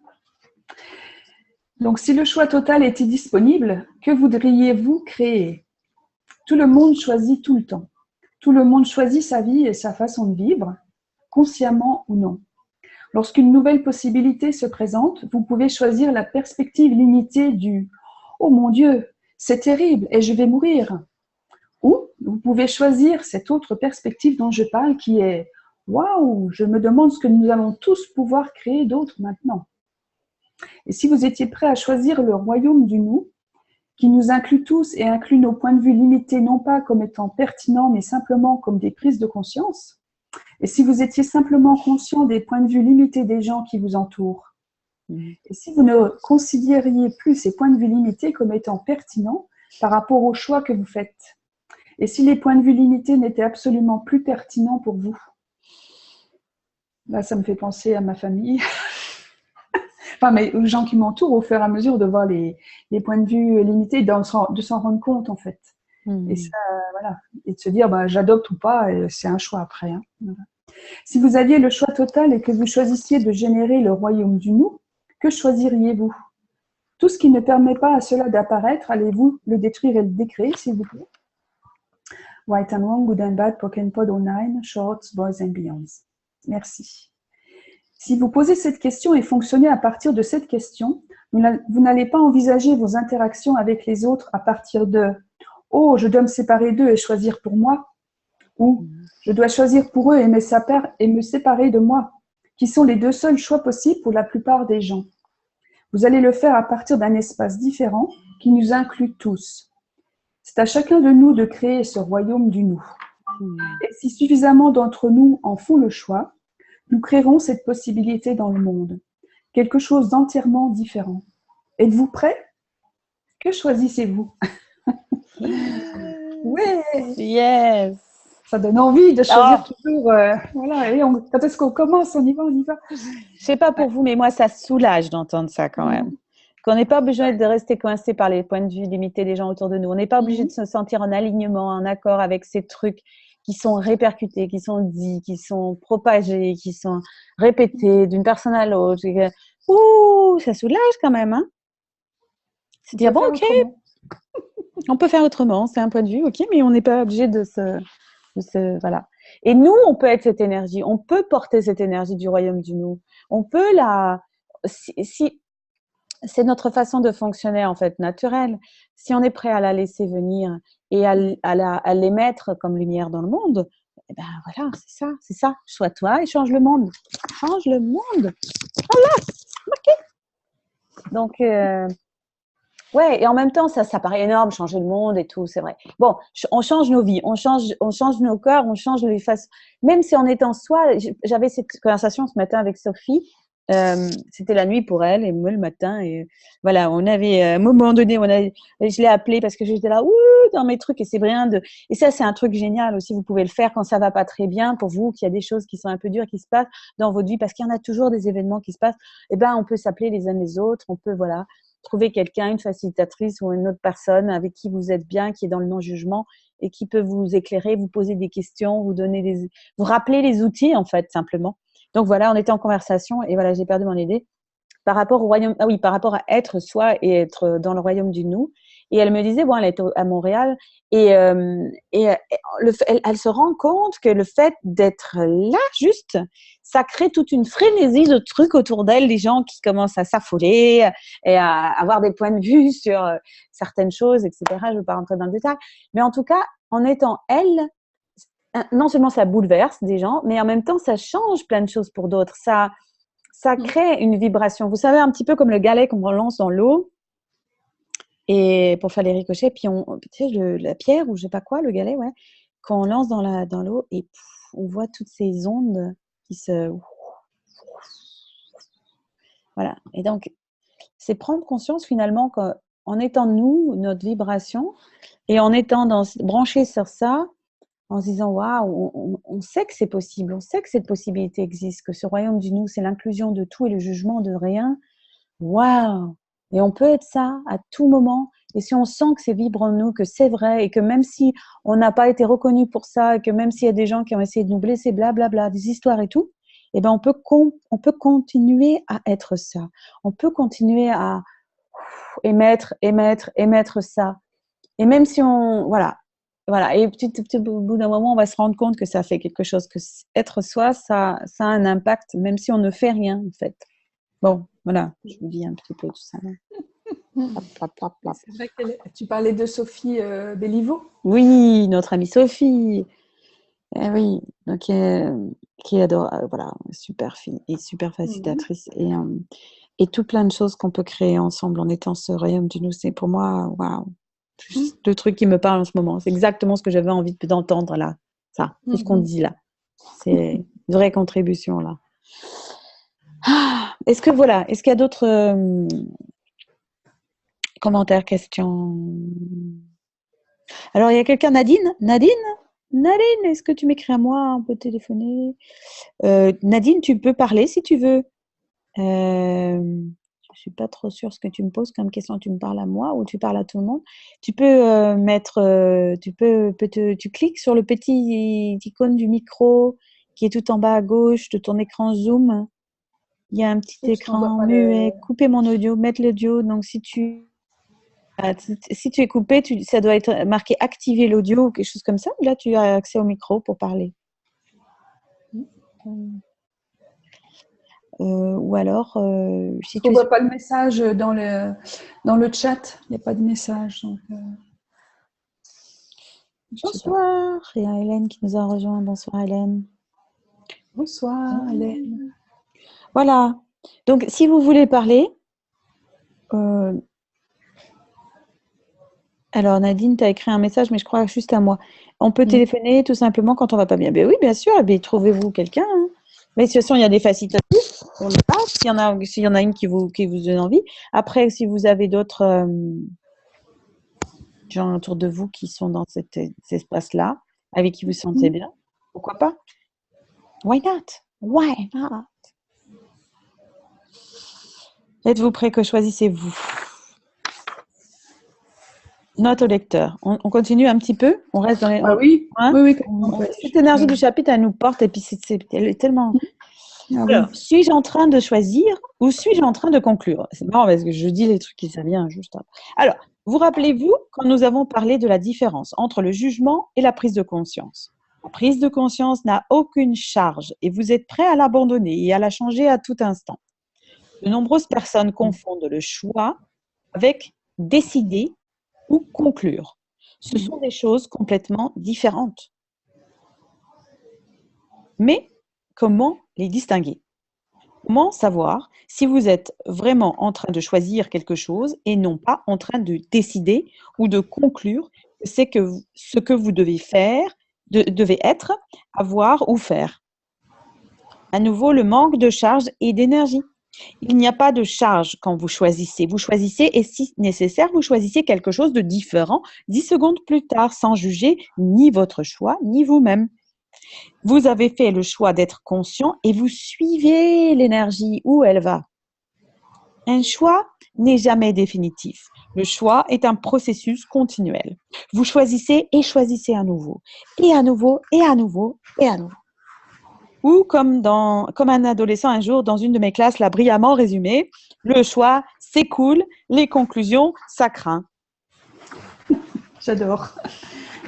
Donc, si le choix total était disponible, que voudriez-vous créer? Tout le monde choisit tout le temps. Tout le monde choisit sa vie et sa façon de vivre, consciemment ou non. Lorsqu'une nouvelle possibilité se présente, vous pouvez choisir la perspective limitée du « Oh mon Dieu, c'est terrible et je vais mourir ». Ou vous pouvez choisir cette autre perspective dont je parle qui est « Waouh, je me demande ce que nous allons tous pouvoir créer d'autre maintenant ». Et si vous étiez prêt à choisir le royaume du nous, qui nous inclut tous et inclut nos points de vue limités non pas comme étant pertinents, mais simplement comme des prises de conscience, et si vous étiez simplement conscient des points de vue limités des gens qui vous entourent, et si vous ne considériez plus ces points de vue limités comme étant pertinents par rapport aux choix que vous faites, et si les points de vue limités n'étaient absolument plus pertinents pour vous, là ça me fait penser à ma famille, enfin mais aux gens qui m'entourent au fur et à mesure de voir les points de vue limités, de s'en rendre compte en fait. Et ça, voilà, et de se dire j'adopte ou pas, c'est un choix après. Hein. Voilà. Si vous aviez le choix total et que vous choisissiez de générer le royaume du nous, que choisiriez-vous? Tout ce qui ne permet pas à cela d'apparaître, allez-vous le détruire et le décréer, s'il vous plaît? Right and Wrong, Good and Bad, Pokémon Pod 09, Shorts, Boys and Beyonds. Merci. Si vous posez cette question et fonctionnez à partir de cette question, vous n'allez pas envisager vos interactions avec les autres à partir de « Oh, je dois me séparer d'eux et choisir pour moi » ou « Je dois choisir pour eux et me séparer de moi », qui sont les deux seuls choix possibles pour la plupart des gens. Vous allez le faire à partir d'un espace différent qui nous inclut tous. C'est à chacun de nous de créer ce royaume du nous. Et si suffisamment d'entre nous en font le choix, nous créerons cette possibilité dans le monde. Quelque chose d'entièrement différent. Êtes-vous prêts? Que choisissez-vous? Ouais. Yes. Ça donne envie de choisir toujours. Voilà. Et quand est-ce qu'on commence? On y va. Je sais pas pour vous, mais moi, ça soulage d'entendre ça quand même. Qu'on n'est pas obligé de rester coincé par les points de vue limités des gens autour de nous. On n'est pas obligé de se sentir en alignement, en accord avec ces trucs qui sont répercutés, qui sont dits, qui sont propagés, qui sont répétés d'une personne à l'autre. Ouh, ça soulage quand même, hein. C'est dire, bon, ok, on peut faire autrement, c'est un point de vue, ok, mais on n'est pas obligé de se… Voilà. Et nous, on peut être cette énergie, on peut porter cette énergie du royaume du nous. On peut si c'est notre façon de fonctionner, en fait, naturelle. Si on est prêt à la laisser venir et à l'émettre comme lumière dans le monde, eh ben voilà, c'est ça. Sois toi et change le monde. Change le monde. Voilà, ok. Donc, ouais, et en même temps, ça paraît énorme, changer le monde et tout, c'est vrai. Bon, on change nos vies, on change nos cœurs, on change les façons. Même si en étant soi, j'avais cette conversation ce matin avec Sophie. C'était la nuit pour elle et moi le matin. Et voilà, on avait à un moment donné, je l'ai appelée parce que j'étais là, dans mes trucs et c'est rien de. Et ça, c'est un truc génial aussi. Vous pouvez le faire quand ça va pas très bien pour vous, qu'il y a des choses qui sont un peu dures qui se passent dans votre vie, parce qu'il y en a toujours des événements qui se passent. Eh ben, on peut s'appeler les uns les autres. On peut trouver quelqu'un, une facilitatrice ou une autre personne avec qui vous êtes bien, qui est dans le non-jugement et qui peut vous éclairer, vous poser des questions, vous rappeler les outils en fait simplement. Donc voilà, on était en conversation et voilà, j'ai perdu mon idée. Par rapport au royaume, ah oui, par rapport à être soi et être dans le royaume du nous. Et elle me disait, bon, elle est à Montréal elle se rend compte que le fait d'être là, juste, ça crée toute une frénésie de trucs autour d'elle, des gens qui commencent à s'affoler et à avoir des points de vue sur certaines choses, etc. Je ne veux pas rentrer dans le détail. Mais en tout cas, en étant elle, non seulement ça bouleverse des gens, mais en même temps, ça change plein de choses pour d'autres. Ça crée une vibration. Vous savez, un petit peu comme le galet qu'on lance dans l'eau et pour faire les ricochets, puis tu sais, la pierre ou je sais pas quoi, le galet, ouais, quand on lance dans l'eau et on voit toutes ces ondes qui se... Voilà. Et donc, c'est prendre conscience finalement qu'en étant nous, notre vibration, et en étant branché sur ça, en se disant waouh, on sait que c'est possible, on sait que cette possibilité existe, que ce royaume du nous, c'est l'inclusion de tout et le jugement de rien. Waouh! Et on peut être ça à tout moment. Et si on sent que c'est vibre en nous, que c'est vrai, et que même si on n'a pas été reconnu pour ça, et que même s'il y a des gens qui ont essayé de nous blesser, blablabla, des histoires et tout, eh ben on peut continuer à être ça. On peut continuer à émettre ça. Et même si voilà. Et petit, au bout d'un moment, on va se rendre compte que ça fait quelque chose, que être soi, ça a un impact, même si on ne fait rien, en fait. Bon, voilà, je vous dis un petit peu tout ça. C'est vrai tu parlais de Sophie Béliveau. Oui, notre amie Sophie. Eh oui, donc, qui adore, voilà, super fille et super facilitatrice. Et tout plein de choses qu'on peut créer ensemble en étant ce royaume du nous. C'est pour moi, waouh, le truc qui me parle en ce moment. C'est exactement ce que j'avais envie d'entendre là. Ça, tout ce qu'on dit là. C'est une vraie contribution là. Est-ce qu'il y a d'autres commentaires, questions? Alors, il y a quelqu'un, Nadine, est-ce que tu m'écris à moi? On peut téléphoner. Nadine, tu peux parler si tu veux. Je ne suis pas trop sûre ce que tu me poses comme question. Tu me parles à moi ou tu parles à tout le monde? Tu peux tu cliques sur le petit icône du micro qui est tout en bas à gauche de ton écran Zoom. Il y a un petit écran muet. Couper mon audio, mettre l'audio. Donc, si tu es coupé, ça doit être marqué activer l'audio ou quelque chose comme ça. Là, tu as accès au micro pour parler. Ou alors, si tu ne vois pas le message dans le chat, il n'y a pas de message. Donc, bonsoir. Il y a Hélène qui nous a rejoint. Bonsoir Hélène. Bonsoir Hélène. Voilà. Donc, si vous voulez parler, alors Nadine, tu as écrit un message, mais je crois juste à moi. On peut téléphoner tout simplement quand on ne va pas bien. Ben oui, bien sûr. Ben, trouvez-vous quelqu'un. Hein. Mais de toute façon, il y a des facilitatrices. On le passe. S'il y en a une qui vous donne envie. Après, si vous avez d'autres gens autour de vous qui sont dans cet espace-là, avec qui vous sentez bien, pourquoi pas? Why not? Why not? Êtes-vous prêts? Que choisissez-vous? Note au lecteur. On continue un petit peu? On reste dans les... oui. Oui. Cette énergie du chapitre, elle nous porte et puis elle est tellement... Alors, suis-je en train de choisir ou suis-je en train de conclure? C'est marrant parce que je dis les trucs qui ça vient juste. Alors, vous rappelez-vous quand nous avons parlé de la différence entre le jugement et la prise de conscience? La prise de conscience n'a aucune charge et vous êtes prêt à l'abandonner et à la changer à tout instant. De nombreuses personnes confondent le choix avec décider ou conclure. Ce sont des choses complètement différentes. Mais comment les distinguer? Comment savoir si vous êtes vraiment en train de choisir quelque chose et non pas en train de décider ou de conclure que c'est ce que vous devez faire, devez être, avoir ou faire? À nouveau, le manque de charge et d'énergie. Il n'y a pas de charge quand vous choisissez. Vous choisissez et si nécessaire, vous choisissez quelque chose de différent 10 secondes plus tard sans juger ni votre choix ni vous-même. Vous avez fait le choix d'être conscient et vous suivez l'énergie où elle va. Un choix n'est jamais définitif. Le choix est un processus continuel. Vous choisissez et choisissez à nouveau, et à nouveau, et à nouveau, et à nouveau. Ou comme un adolescent un jour dans une de mes classes l'a brillamment résumé, le choix, c'est cool, les conclusions, ça craint. J'adore.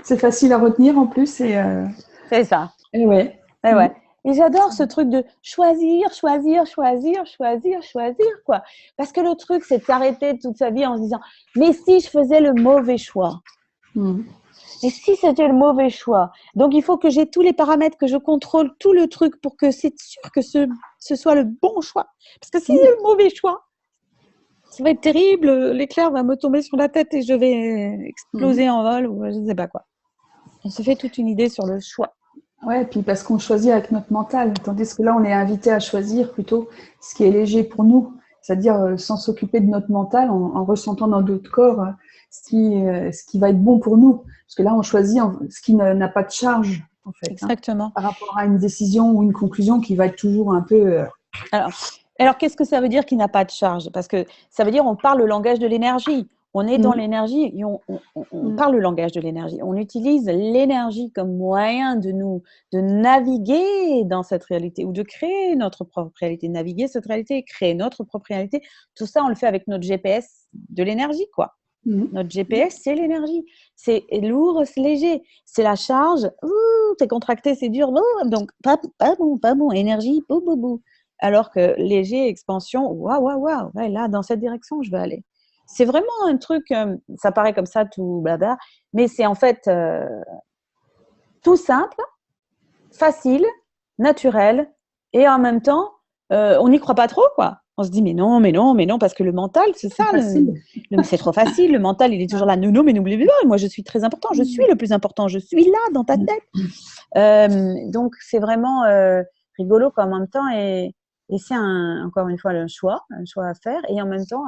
C'est facile à retenir en plus. C'est ça. Et ouais. Et ouais. Et j'adore ce truc de choisir, quoi. Parce que le truc, c'est de s'arrêter toute sa vie en se disant, mais si je faisais le mauvais choix? Et si c'était le mauvais choix? Donc, il faut que j'ai tous les paramètres, que je contrôle tout le truc pour que c'est sûr que ce soit le bon choix. Parce que si c'est le mauvais choix, ça va être terrible. L'éclair va me tomber sur la tête et je vais exploser en vol ou je ne sais pas quoi. On se fait toute une idée sur le choix. Ouais, puis parce qu'on choisit avec notre mental, tandis que là, on est invité à choisir plutôt ce qui est léger pour nous, c'est-à-dire sans s'occuper de notre mental, en ressentant dans notre corps ce qui va être bon pour nous. Parce que là, on choisit ce qui n'a pas de charge, en fait. Exactement. Par rapport à une décision ou une conclusion qui va être toujours un peu… Alors, qu'est-ce que ça veut dire qu'il n'a pas de charge? Parce que ça veut dire on parle le langage de l'énergie. On est dans l'énergie et on parle le langage de l'énergie. On utilise l'énergie comme moyen de naviguer dans cette réalité ou de créer notre propre réalité, naviguer cette réalité, créer notre propre réalité. Tout ça, on le fait avec notre GPS de l'énergie, quoi. Notre GPS, c'est l'énergie. C'est lourd, c'est léger. C'est la charge. T'es contracté, c'est dur. Donc, pas bon. Énergie, bou. Alors que léger, expansion, waouh. Ouais, là, dans cette direction, je vais aller. C'est vraiment un truc, ça paraît comme ça, tout blabla, mais c'est en fait tout simple, facile, naturel, et en même temps, on n'y croit pas trop, quoi. On se dit, mais non, parce que le mental, c'est ça, c'est trop facile, le mental, il est toujours là, non, mais n'oubliez pas, moi, je suis très important, je suis le plus important, je suis là, dans ta tête. Donc, c'est vraiment rigolo, quoi, en même temps, et c'est encore une fois un choix à faire, et en même temps,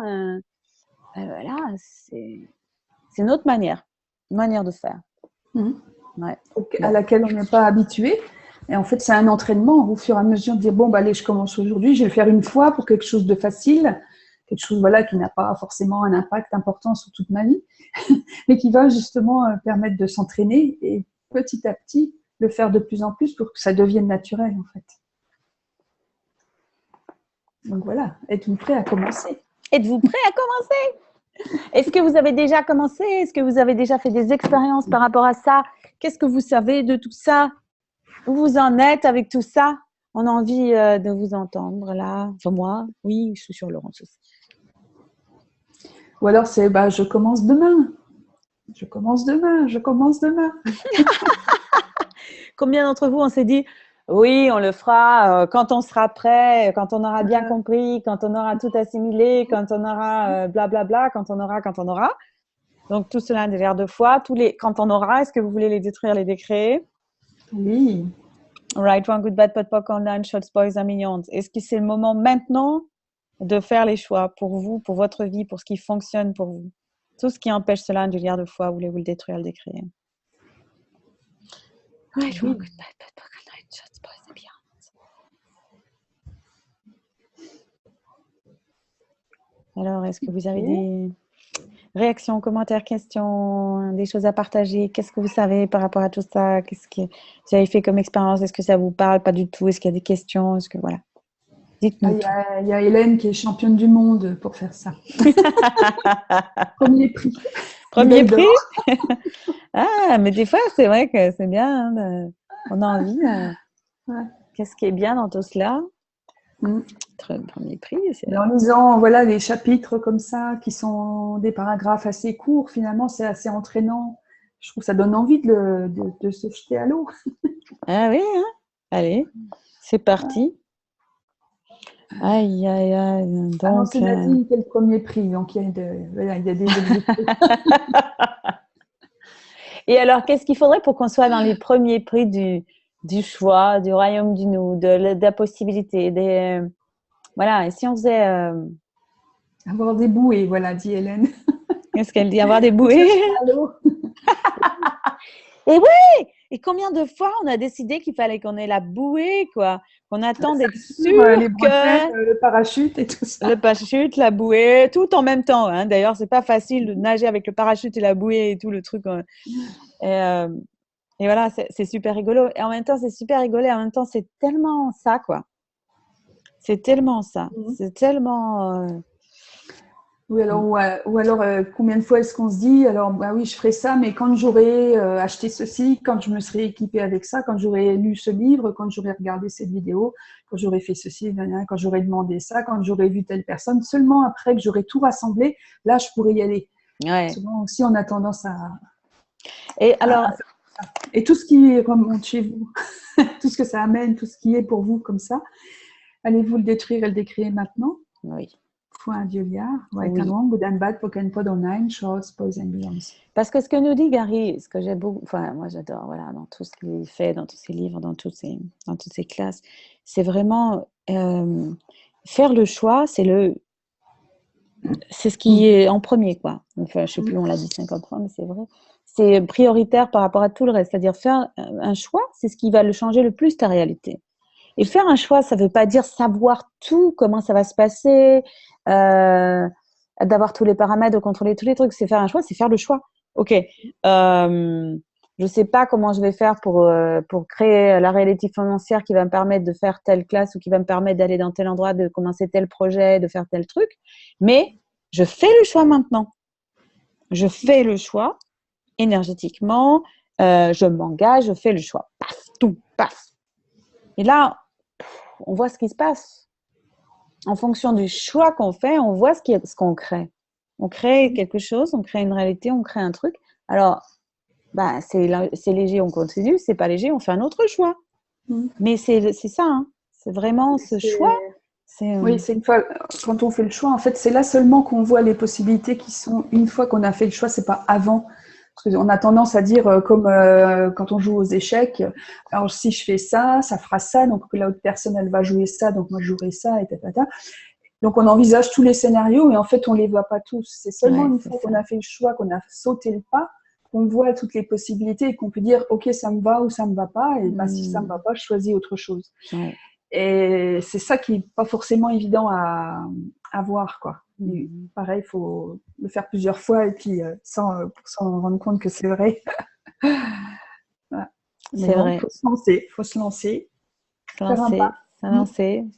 voilà, c'est une autre manière de faire. Ouais. À laquelle on n'est pas habitué. Et en fait, c'est un entraînement au fur et à mesure de dire, bon, allez, je commence aujourd'hui, je vais le faire une fois pour quelque chose de facile, quelque chose qui n'a pas forcément un impact important sur toute ma vie, mais qui va justement permettre de s'entraîner et petit à petit le faire de plus en plus pour que ça devienne naturel, en fait. Donc voilà, êtes-vous prêt à commencer? Êtes-vous prêt à commencer? Est-ce que vous avez déjà commencé? Est-ce que vous avez déjà fait des expériences par rapport à ça? Qu'est-ce que vous savez de tout ça? Où vous en êtes avec tout ça? On a envie de vous entendre là. Enfin, moi, oui, je suis sûre, Laurence aussi. Ou alors c'est je commence demain. Je commence demain. Combien d'entre vous on s'est dit oui, on le fera quand on sera prêt, quand on aura bien compris, quand on aura tout assimilé, quand on aura blablabla, quand on aura. Donc, tout cela derrière deux fois. Quand on aura, est-ce que vous voulez les détruire, les décréer? Oui. Right, wrong, good, bad, pot, poc, online, shots, boys, millions. Est-ce que c'est le moment maintenant de faire les choix pour vous, pour votre vie, pour ce qui fonctionne pour vous? Tout ce qui empêche cela derrière deux fois, voulez-vous le détruire, le décréer? Right, wrong, good, bad, pot, poc, online, shots, boys, millions. Alors, est-ce que vous avez des réactions, commentaires, questions, des choses à partager? Qu'est-ce que vous savez par rapport à tout ça? Qu'est-ce que vous avez fait comme expérience? Est-ce que ça vous parle? Pas du tout. Est-ce qu'il y a des questions? Est-ce que voilà. Dites-nous. Il y a Hélène qui est championne du monde pour faire ça. Premier prix. Premier prix? Ah, mais des fois, c'est vrai que c'est bien. Hein, on a envie. Ouais. Qu'est-ce qui est bien dans tout cela? Premier prix. En lisant les chapitres comme ça, qui sont des paragraphes assez courts, finalement, c'est assez entraînant. Je trouve que ça donne envie de se jeter à l'eau. Ah oui, hein? Allez, c'est parti. Aïe. Donc, c'est Nadine qui est le premier prix, donc il y a des objectifs. Et alors, qu'est-ce qu'il faudrait pour qu'on soit dans les premiers prix du choix, du royaume du nous, de la possibilité voilà, et si on faisait… Avoir des bouées, voilà, dit Hélène. Qu'est-ce qu'elle dit? Avoir des bouées? Et oui! Et combien de fois on a décidé qu'il fallait qu'on ait la bouée, quoi? Qu'on attend d'être sûr les bretelles, le parachute et tout ça. Le parachute, la bouée, tout en même temps. Hein. D'ailleurs, c'est pas facile de nager avec le parachute et la bouée et tout le truc. Et voilà, c'est super rigolo. Et en même temps, c'est super rigolo. Et en même temps, c'est tellement ça, quoi. C'est tellement ça. C'est tellement… Oui, alors, ou alors, combien de fois est-ce qu'on se dit, alors, bah oui, je ferai ça, mais quand j'aurai acheté ceci, quand je me serai équipée avec ça, quand j'aurai lu ce livre, quand j'aurai regardé cette vidéo, quand j'aurai fait ceci, quand j'aurai demandé ça, quand j'aurai vu telle personne, seulement après que j'aurai tout rassemblé, là, je pourrai y aller. Ouais. Souvent aussi, on a tendance à… Et alors… Et tout ce qui remonte chez vous, tout ce que ça amène, tout ce qui est pour vous comme ça, allez-vous le détruire et le décrire maintenant? Oui. Right and wrong, good and bad, poke and pod online, shorts, pros and beyonds. Parce que ce que nous dit Gary, ce que j'ai beaucoup, enfin moi j'adore, voilà, dans tout ce qu'il fait, dans tous ses livres, dans toutes ses classes, c'est vraiment faire le choix, c'est ce qui est en premier, quoi. Enfin, je sais plus, on l'a dit 50 fois, mais c'est vrai. C'est prioritaire par rapport à tout le reste. C'est-à-dire faire un choix, c'est ce qui va le changer le plus ta réalité. Et faire un choix, ça ne veut pas dire savoir tout, comment ça va se passer, d'avoir tous les paramètres, de contrôler tous les trucs. C'est faire un choix, c'est faire le choix. Ok, je ne sais pas comment je vais faire pour créer la réalité financière qui va me permettre de faire telle classe ou qui va me permettre d'aller dans tel endroit, de commencer tel projet, de faire tel truc. Mais je fais le choix maintenant. Je fais le choix énergétiquement, je m'engage, je fais le choix. Paf, tout, paf. Et là, on voit ce qui se passe. En fonction du choix qu'on fait, on voit ce qu'on crée. On crée quelque chose, on crée une réalité, on crée un truc. Alors, bah, c'est léger, on continue. C'est pas léger, on fait un autre choix. Mais c'est ça, hein. C'est vraiment ce choix. Oui, c'est une fois, quand on fait le choix, en fait, c'est là seulement qu'on voit les possibilités qui sont, une fois qu'on a fait le choix, c'est pas avant. Parce qu'on a tendance à dire, comme quand on joue aux échecs, alors si je fais ça, ça fera ça, donc la autre personne, elle va jouer ça, donc moi je jouerai ça, et tatata. Donc on envisage tous les scénarios, mais en fait, on les voit pas tous. C'est seulement une fois qu'on a fait le choix, qu'on a sauté le pas, qu'on voit toutes les possibilités et qu'on peut dire, ok, ça me va ou ça me va pas, et ben, si ça me va pas, je choisis autre chose. Ouais. Et c'est ça qui n'est pas forcément évident à voir, quoi. Et pareil, il faut le faire plusieurs fois et puis pour s'en rendre compte que c'est vrai. Voilà. C'est vrai. Il faut se lancer.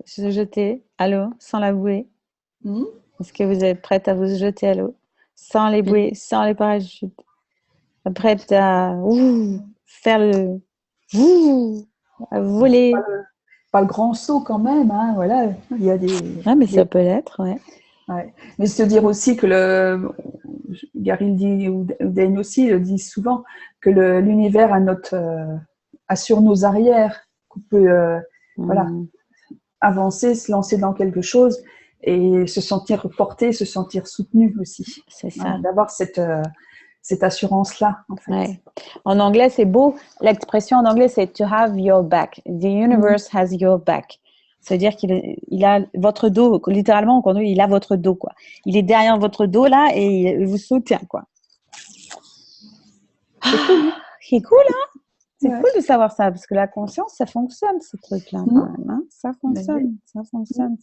Se jeter à l'eau sans la bouée. Est-ce que vous êtes prête à vous jeter à l'eau sans les bouées, sans les parachutes? Prête à faire à voler? Pas le grand saut quand même, hein, voilà. Il y a des. Ah, mais ça peut l'être, ouais. Ouais. Mais se dire aussi que Gary le dit, ou Dane aussi le dit souvent, que l'univers a sur nos arrières, qu'on peut voilà, avancer, se lancer dans quelque chose et se sentir porté, se sentir soutenu aussi. C'est ça. Voilà, d'avoir cette assurance-là, en fait. Ouais. En anglais, c'est beau. L'expression en anglais, c'est « to have your back ». The universe has your back. C'est-à-dire qu'il a votre dos, littéralement, il a votre dos, quoi. Il est derrière votre dos, là, et il vous soutient, quoi. C'est cool, hein? C'est cool de savoir ça, parce que la conscience, ça fonctionne, ce truc-là, quand même, hein? Ça fonctionne,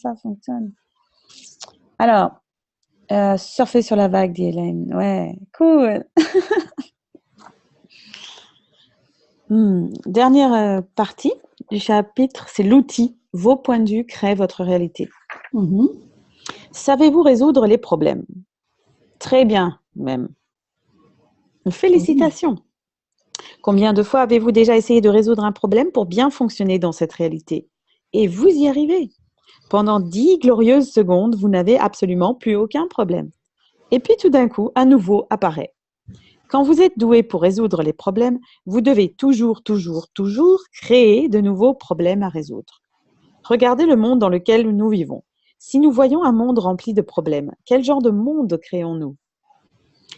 ça fonctionne. Alors, surfer sur la vague, dit Hélène. Ouais, cool. Dernière partie du chapitre, c'est l'outil. Vos points de vue créent votre réalité. Savez-vous résoudre les problèmes? Très bien, même. Félicitations. Combien de fois avez-vous déjà essayé de résoudre un problème pour bien fonctionner dans cette réalité? Et vous y arrivez. Pendant 10 glorieuses secondes, vous n'avez absolument plus aucun problème. Et puis tout d'un coup, un nouveau apparaît. Quand vous êtes doué pour résoudre les problèmes, vous devez toujours créer de nouveaux problèmes à résoudre. Regardez le monde dans lequel nous vivons. Si nous voyons un monde rempli de problèmes, quel genre de monde créons-nous?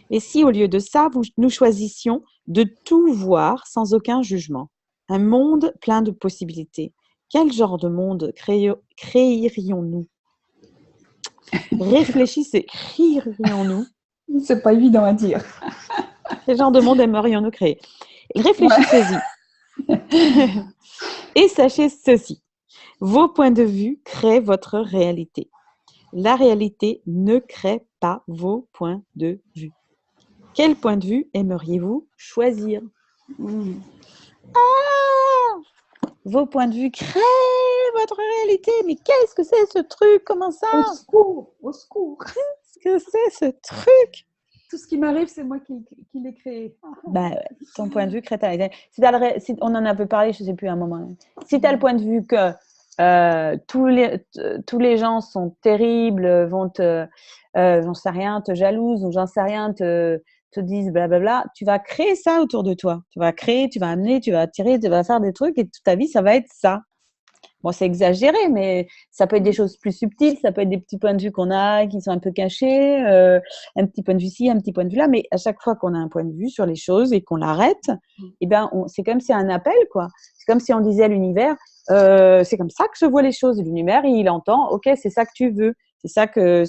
Et si au lieu de ça, nous choisissions de tout voir sans aucun jugement? Un monde plein de possibilités. Quel genre de monde créerions-nous? Réfléchissez, créerions-nous? C'est pas évident à dire. Quel genre de monde aimerions-nous créer? Réfléchissez-y. Et sachez ceci. Vos points de vue créent votre réalité. La réalité ne crée pas vos points de vue. Quel point de vue aimeriez-vous choisir? Vos points de vue créent votre réalité. Mais qu'est-ce que c'est ce truc? Comment ça? Au secours, au secours. Qu'est-ce que c'est ce truc? Tout ce qui m'arrive, c'est moi qui l'ai créé. Bah, ton point de vue crée ta réalité. On en a un peu parlé, je ne sais plus à un moment. Si tu as le point de vue que tous les gens sont terribles, j'en sais rien, te jalousent ou j'en sais rien, te disent blablabla, tu vas créer ça autour de toi. Tu vas créer, tu vas amener, tu vas attirer, tu vas faire des trucs et toute ta vie, ça va être ça. Bon, c'est exagéré, mais ça peut être des choses plus subtiles, ça peut être des petits points de vue qu'on a qui sont un peu cachés, un petit point de vue ici, un petit point de vue là, mais à chaque fois qu'on a un point de vue sur les choses et qu'on l'arrête, eh ben, c'est comme si un appel, quoi. C'est comme si on disait à l'univers, c'est comme ça que je vois les choses. Et l'univers, il entend, ok, c'est ça que tu veux, c'est ça que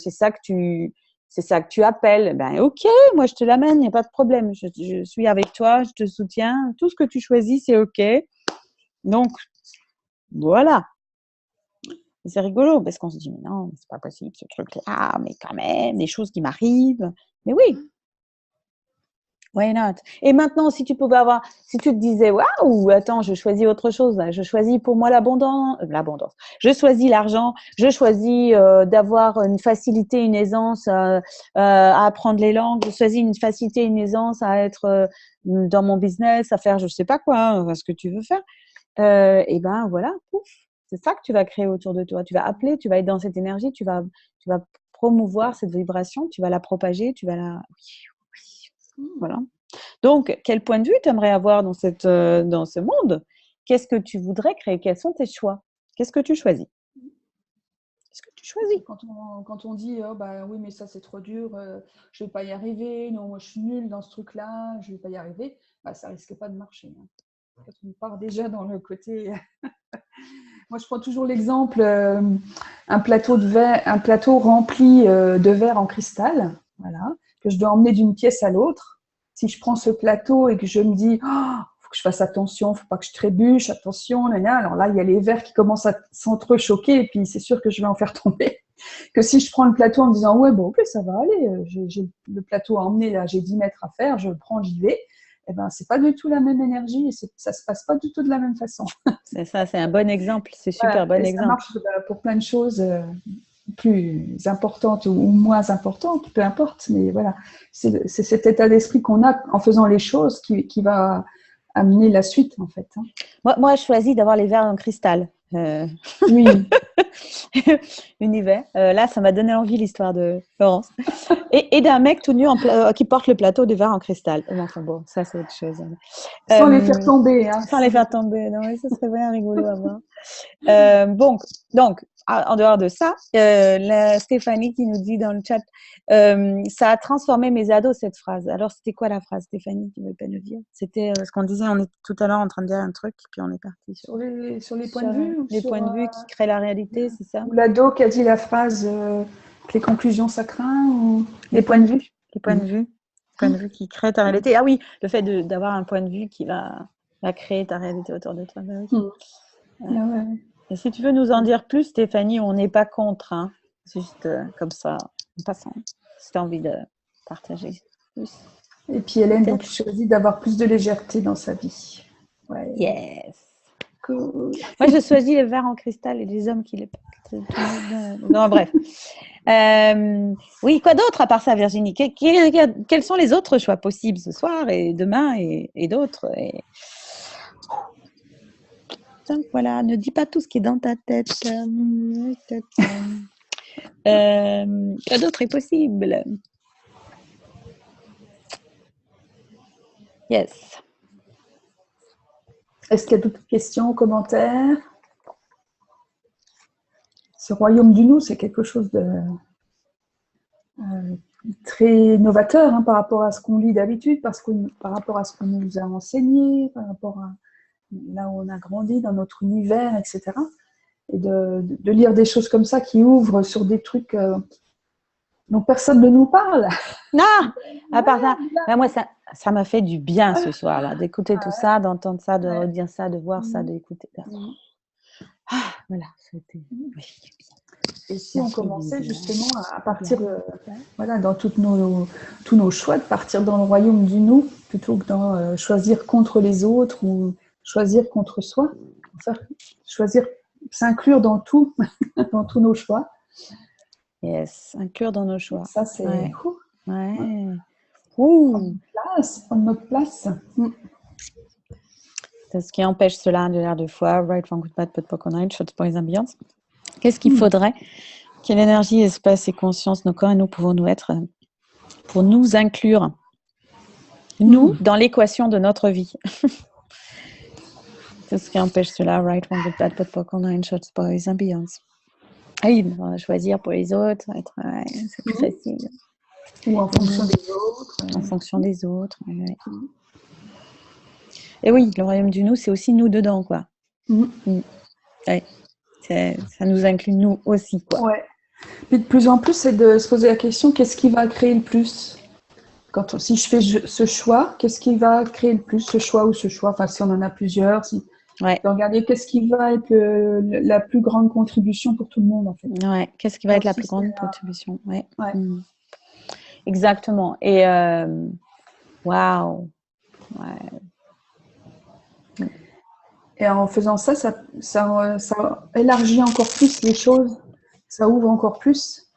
tu appelles. Ben, ok, moi je te l'amène, il n'y a pas de problème. Je suis avec toi, je te soutiens. Tout ce que tu choisis, c'est ok. Donc, voilà. C'est rigolo parce qu'on se dit, mais non, c'est pas possible ce truc-là, mais quand même, des choses qui m'arrivent. Mais oui, why not? Et maintenant, si tu te disais, waouh, attends, je choisis autre chose, là. Je choisis pour moi l'abondance, je choisis l'argent, je choisis d'avoir une facilité, une aisance à apprendre les langues, je choisis une facilité, une aisance à être dans mon business, à faire je sais pas quoi, ce que tu veux faire. Et ben voilà, pouf, c'est ça que tu vas créer autour de toi. Tu vas appeler, tu vas être dans cette énergie, tu vas promouvoir cette vibration, tu vas la propager, tu vas la… Voilà. Donc, quel point de vue tu aimerais avoir dans ce monde? Qu'est-ce que tu voudrais créer? Quels sont tes choix? Qu'est-ce que tu choisis? Qu'est-ce que tu choisis? Quand on dit oh, bah, oui, mais ça c'est trop dur, je ne vais pas y arriver, non, moi je suis nulle dans ce truc-là, je ne vais pas y arriver, bah, ça ne risque pas de marcher. Hein. Quand on part déjà dans le côté. Moi, je prends toujours l'exemple un plateau rempli de verre en cristal, voilà, que je dois emmener d'une pièce à l'autre. Si je prends ce plateau et que je me dis, faut que je fasse attention, faut pas que je trébuche, attention, alors là, il y a les verres qui commencent à s'entrechoquer et puis c'est sûr que je vais en faire tomber. Que si je prends le plateau en me disant, ouais, bon, ok, ça va aller, j'ai le plateau à emmener, là, j'ai 10 mètres à faire, je le prends, j'y vais. Eh ben, c'est pas du tout la même énergie et ça se passe pas du tout de la même façon. C'est ça, c'est un bon exemple, c'est super bon exemple. Ça marche pour plein de choses plus importantes ou moins importantes, peu importe, mais voilà, c'est cet état d'esprit qu'on a en faisant les choses qui va amener la suite en fait. Hein. Moi, je choisis d'avoir les verres en cristal. Oui. Univers. Là, ça m'a donné envie l'histoire de Florence. Et d'un mec tout nu qui porte le plateau de verre en cristal. Enfin bon, ça c'est autre chose. Sans les faire tomber. Hein. Sans les faire tomber. Non, mais ça serait bien rigolo à voir. Donc, en dehors de ça, la Stéphanie qui nous dit dans le chat, ça a transformé mes ados cette phrase. Alors, c'était quoi la phrase, Stéphanie, qui ne veut pas nous dire? C'était ce qu'on disait, on est tout à l'heure en train de dire un truc, puis on est parti sur les points de vue. Les points de vue qui créent la réalité, c'est ça? Ou l'ado qui a dit la phrase que les conclusions ça craint ou les points de vue. Les points de vue. Les points de vue qui créent ta réalité. Ah oui, le fait d'avoir un point de vue qui va créer ta réalité autour de toi. Ouais. Et si tu veux nous en dire plus, Stéphanie, on n'est pas contre. Hein. Juste comme ça, en passant. Si tu as envie de partager plus. Et puis Hélène, donc, choisit d'avoir plus de légèreté dans sa vie. Ouais. Yes. Cool. Moi, je choisis les verres en cristal et les hommes qui les portent. Non, bref. Oui, quoi d'autre à part ça, Virginie? Quels sont les autres choix possibles ce soir et demain et d'autres Donc voilà, ne dis pas tout ce qui est dans ta tête. Quoi d'autre est possible? Yes. Est-ce qu'il y a d'autres questions, commentaires? Ce royaume du nous, c'est quelque chose de très novateur par rapport à ce qu'on lit d'habitude, par rapport à ce qu'on nous a enseigné, par rapport à là où on a grandi dans notre univers, etc. Et de lire des choses comme ça qui ouvrent sur des trucs dont personne ne nous parle. Non, à part ça, moi ça m'a fait du bien ce soir-là, d'écouter tout ça, d'entendre ça, de redire ça, de voir ça, d'écouter. Voilà, c'était. Et si on commençait justement à partir, dans tous nos choix, de partir dans le royaume du nous, plutôt que d'en choisir contre les autres ou choisir contre soi, choisir, s'inclure dans tout, dans tous nos choix. Yes, inclure dans nos choix. Ça, c'est prendre notre place. C'est ce qui empêche cela de l'air de foi, right, wrong, good, bad, pot, online, shot, pour les ambiances. Qu'est-ce qu'il faudrait? Quelle énergie, espace et conscience, nos corps et nous pouvons-nous être pour nous inclure, nous, dans l'équation de notre vie? C'est ce qui empêche cela, right, wrong, good, bad, pot, online, shot, pour les ambiances. Oui, on va choisir pour les autres, c'est plus facile. Ou en fonction des autres. En fonction des autres. Et oui, le royaume du nous, c'est aussi nous dedans, quoi. Ouais. Ça nous inclut nous aussi, quoi. Ouais. Puis de plus en plus, c'est de se poser la question, qu'est-ce qui va créer le plus? Si je fais ce choix, qu'est-ce qui va créer le plus, ce choix ou ce choix? Enfin, si on en a plusieurs, de regarder qu'est-ce qui va être la plus grande contribution pour tout le monde, en fait. Ouais, qu'est-ce qui va être la plus grande contribution? Ouais. Exactement. Et waouh. Ouais. Et en faisant ça, ça élargit encore plus les choses, ça ouvre encore plus.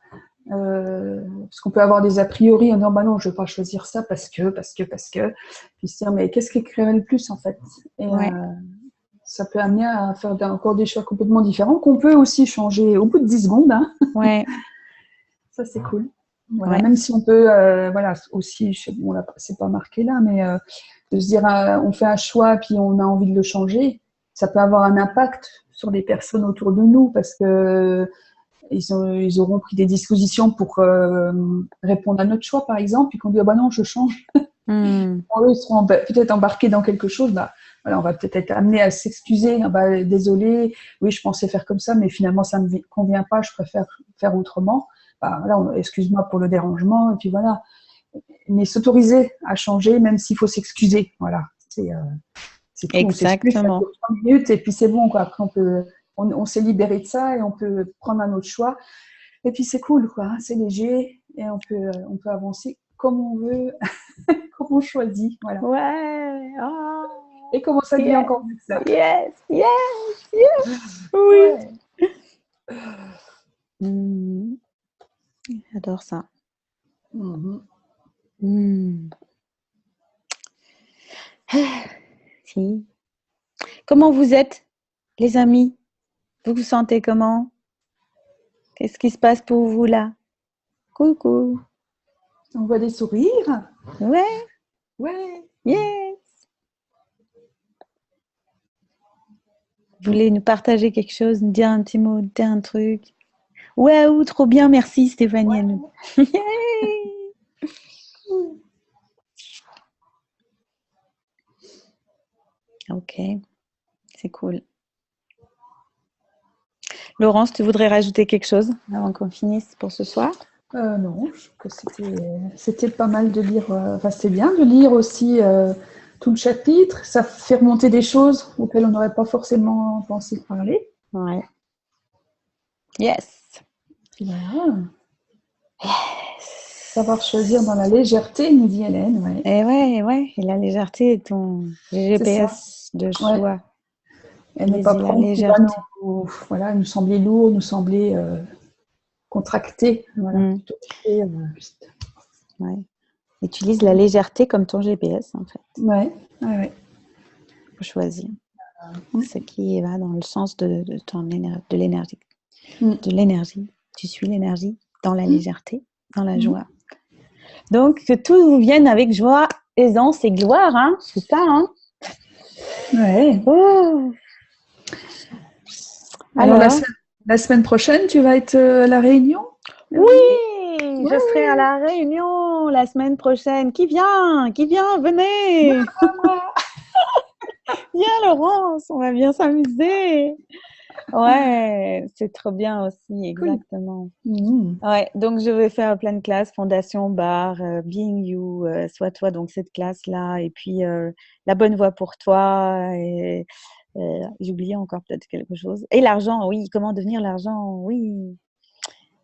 Parce qu'on peut avoir des a priori en disant bah non, je ne vais pas choisir ça parce que. Puis se dire mais qu'est-ce qui créerait le plus en fait? Et ça peut amener à faire encore des choix complètement différents qu'on peut aussi changer au bout de 10 secondes. Hein. Ouais. Ça, c'est cool. Voilà, même si on peut, aussi, c'est pas marqué là, mais de se dire, on fait un choix puis on a envie de le changer, ça peut avoir un impact sur les personnes autour de nous parce que ils auront pris des dispositions pour répondre à notre choix, par exemple, puis qu'on dit, ah bah non, je change. Eux, ils seront peut-être embarqués dans quelque chose, voilà, on va peut-être être amené à s'excuser, désolé, oui, je pensais faire comme ça, mais finalement, ça ne me convient pas, je préfère faire autrement. Voilà, excuse-moi pour le dérangement, et puis voilà. Mais s'autoriser à changer, même s'il faut s'excuser, voilà. C'est tout. Exactement. On s'excuse 30 minutes, et puis c'est bon, quoi. Après, on s'est libéré de ça, et on peut prendre un autre choix. Et puis c'est cool, quoi. C'est léger, et on peut avancer comme on veut, comme on choisit, voilà. Ouais. Oh. Et commencer à vivre encore mieux que ça. Yes. Oui. Ouais. J'adore ça. Si. Comment vous êtes, les amis? Vous vous sentez comment? Qu'est-ce qui se passe pour vous là? Coucou. On voit des sourires. Ouais. Yes. Vous voulez nous partager quelque chose, nous dire un petit mot, dire un truc? Ouais, trop bien, merci Stéphanie. Ouais. Ok, c'est cool. Laurence, tu voudrais rajouter quelque chose avant qu'on finisse pour ce soir? Non, je trouve que c'était pas mal de lire. C'était bien de lire aussi tout le chapitre. Ça fait remonter des choses auxquelles on n'aurait pas forcément pensé parler. Ouais. Yes. Voilà. Savoir choisir dans la légèreté, nous dit Hélène. Ouais. Et la légèreté est ton GPS de choix. Ouais. Et ne pas prendre ce qui va nous sembler lourd, nous sembler contracté. Voilà. Utilise la légèreté comme ton GPS, en fait. Ouais. Pour choisir ce qui va dans le sens de l'énergie. De l'énergie. Tu suis l'énergie dans la légèreté, dans la joie. Donc, que tout vous vienne avec joie, aisance et gloire, hein. C'est ça, hein. Ouais. Oh. Alors la semaine prochaine, tu vas être à La Réunion? Oui, je serai à La Réunion la semaine prochaine. Qui vient? Venez. Viens Laurence, on va bien s'amuser. Ouais, c'est trop bien aussi, exactement. Cool. Ouais, donc je vais faire plein de classes, Fondation, Bar, Being You, Sois toi, donc cette classe-là, et puis la bonne voie pour toi, et j'ai oublié encore peut-être quelque chose. Et l'argent, oui, comment devenir l'argent, oui.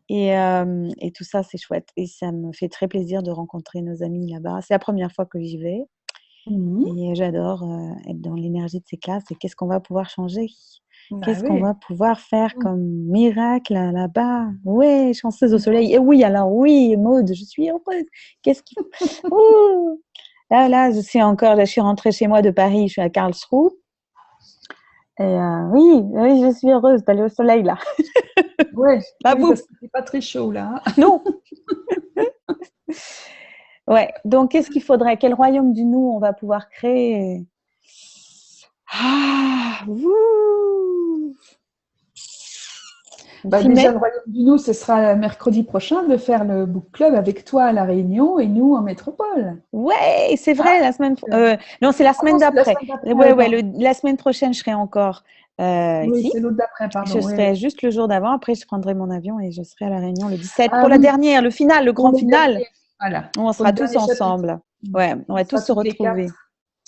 Et tout ça, c'est chouette. Et ça me fait très plaisir de rencontrer nos amis là-bas. C'est la première fois que j'y vais. Et j'adore être dans l'énergie de ces classes. Et qu'est-ce qu'on va pouvoir changer? Bah Qu'est-ce oui. qu'on va pouvoir faire comme miracle là-bas? Ouais, chanceuse au soleil. Et oui, alors oui, Maud, je suis heureuse. Qu'est-ce qu'il Ouh là, je suis rentrée chez moi de Paris, je suis à Karlsruhe. Et oui, je suis heureuse d'aller au soleil là. Ouais, Bah, oui, parce que c'est pas très chaud là. Non. Ouais, donc qu'est-ce qu'il faudrait? Quel royaume du nous on va pouvoir créer? Ah, wouh. Bah, déjà, le royaume du nous, ce sera mercredi prochain de faire le book club avec toi à La Réunion et nous en métropole. Ouais, c'est vrai, la semaine. Non, c'est la semaine non, c'est la d'après. semaine d'après, Ouais, pardon. la semaine prochaine, je serai encore Oui, ici. c'est l'autre d'après, Je pardon. Oui, serai oui. juste le jour d'avant. Après, je prendrai mon avion et je serai à La Réunion le 17 Ah pour la oui, dernière, le final, le pour grand le final, dernier. Voilà, où on pour le sera tous dernier chapitre. ensemble. Ouais, on va tous sera se toutes les retrouver. 4.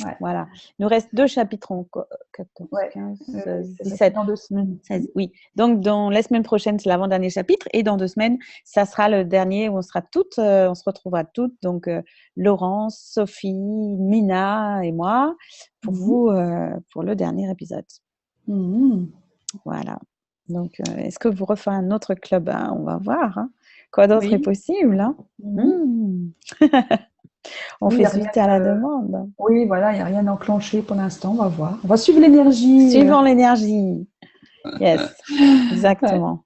Ouais. Voilà. Il nous reste 2 chapitres encore. 14, Ouais. 15, C'est 17, dans 2 semaines. 16. Oui. Donc, dans la semaine prochaine, c'est l'avant-dernier chapitre. Et dans 2 semaines, ça sera le dernier où on sera toutes, on se retrouvera toutes. Donc, Laurence, Sophie, Nina et moi pour vous, pour le dernier épisode. Voilà. Donc, est-ce que vous referez un autre club? On va voir. Hein. Quoi d'autre est possible? Hein. On fait suite à la demande. Oui, voilà, il n'y a rien enclenché pour l'instant, on va voir. On va suivre l'énergie. Suivons l'énergie. Yes, exactement.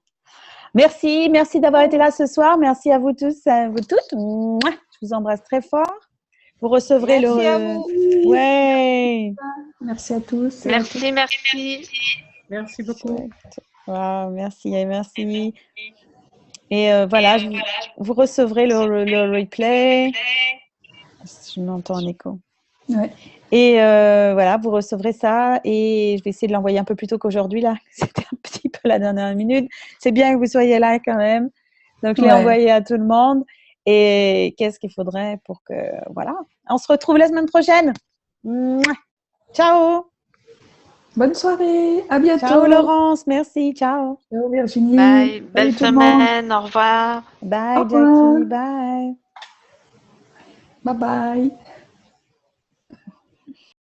Ouais. Merci d'avoir été là ce soir. Merci à vous tous, à vous toutes. Mouah. Je vous embrasse très fort. Vous recevrez Merci à vous. Ouais. Merci à tous. Merci, merci. Merci beaucoup. Wow, merci. Et voilà, vous recevrez le replay. Je m'entends en écho. Ouais. Et voilà, vous recevrez ça et je vais essayer de l'envoyer un peu plus tôt qu'aujourd'hui là. C'était un petit peu la dernière minute. C'est bien que vous soyez là quand même. Donc, je l'ai envoyé à tout le monde. Et qu'est-ce qu'il faudrait pour que... Voilà. On se retrouve la semaine prochaine. Mouah. Ciao. Bonne soirée. À bientôt. Ciao Laurence. Merci. Ciao. Ciao Virginie. Bye. Belle Salut tout le monde. semaine. Au revoir. Bye Au revoir. Jackie. Bye. Bye bye.